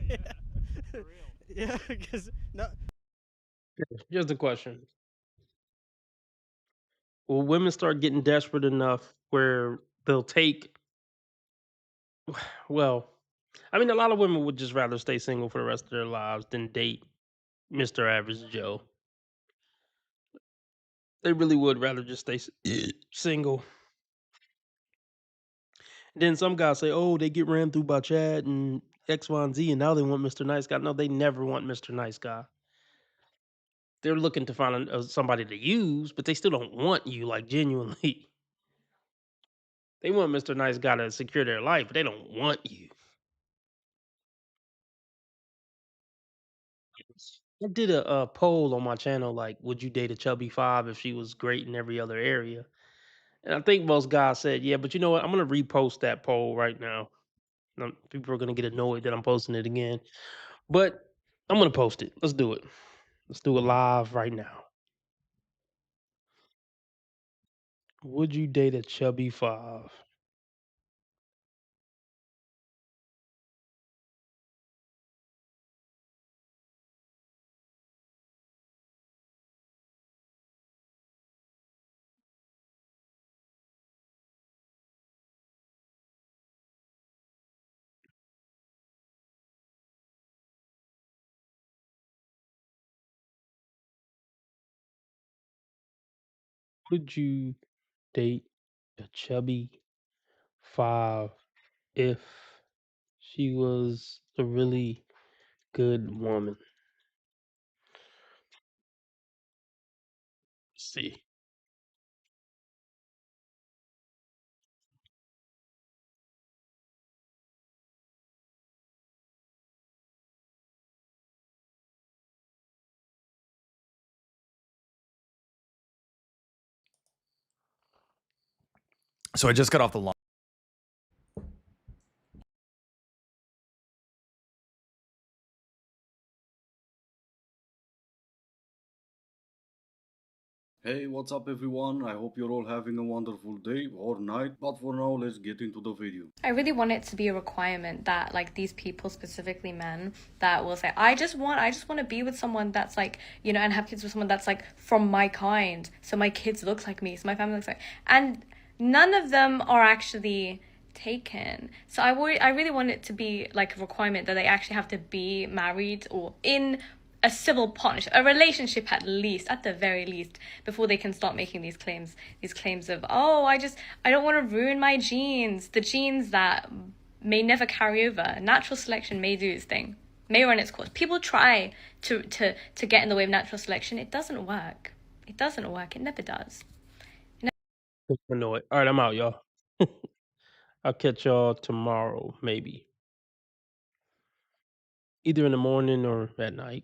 Yeah, because no. Here's the question. Will women start getting desperate enough where they'll take well, I mean, a lot of women would just rather stay single for the rest of their lives than date Mr. Average Joe. They really would rather just stay single. Then some guys say, "Oh, they get ran through by Chad and X, Y, and Z, and now they want Mr. Nice Guy." No, they never want Mr. Nice Guy. they're looking to find somebody to use, but they still don't want you, like, genuinely. They want Mr. Nice Guy to secure their life, but they don't want you. I did a poll on my channel, like, would you date a chubby 5 if she was great in every other area? And I think most guys said, yeah, but you know what? I'm gonna repost that poll right now. People are gonna get annoyed that I'm posting it again, but I'm gonna post it. Let's do it. Let's do it live right now. Would you date a chubby 5? Would you date a chubby 5 if she was a really good woman? Let's see. So I just got off the line. Hey, what's up everyone? I hope you're all having a wonderful day or night, but for now, let's get into the video. I really want it to be a requirement that like these people, specifically men, that will say, I just want to be with someone that's like, you know, and have kids with someone that's like from my kind, so my kids look like me, so my family looks like, and none of them are actually taken. So I really want it to be like a requirement that they actually have to be married or in a civil partnership, a relationship at the very least, before they can start making these claims of, oh, I don't want to ruin my genes, the genes that may never carry over. Natural selection may do its thing, may run its course. People try to get in the way of natural selection. It doesn't work. It never does. Annoyed. All right, I'm out, y'all. I'll catch y'all tomorrow, maybe. Either in the morning or at night.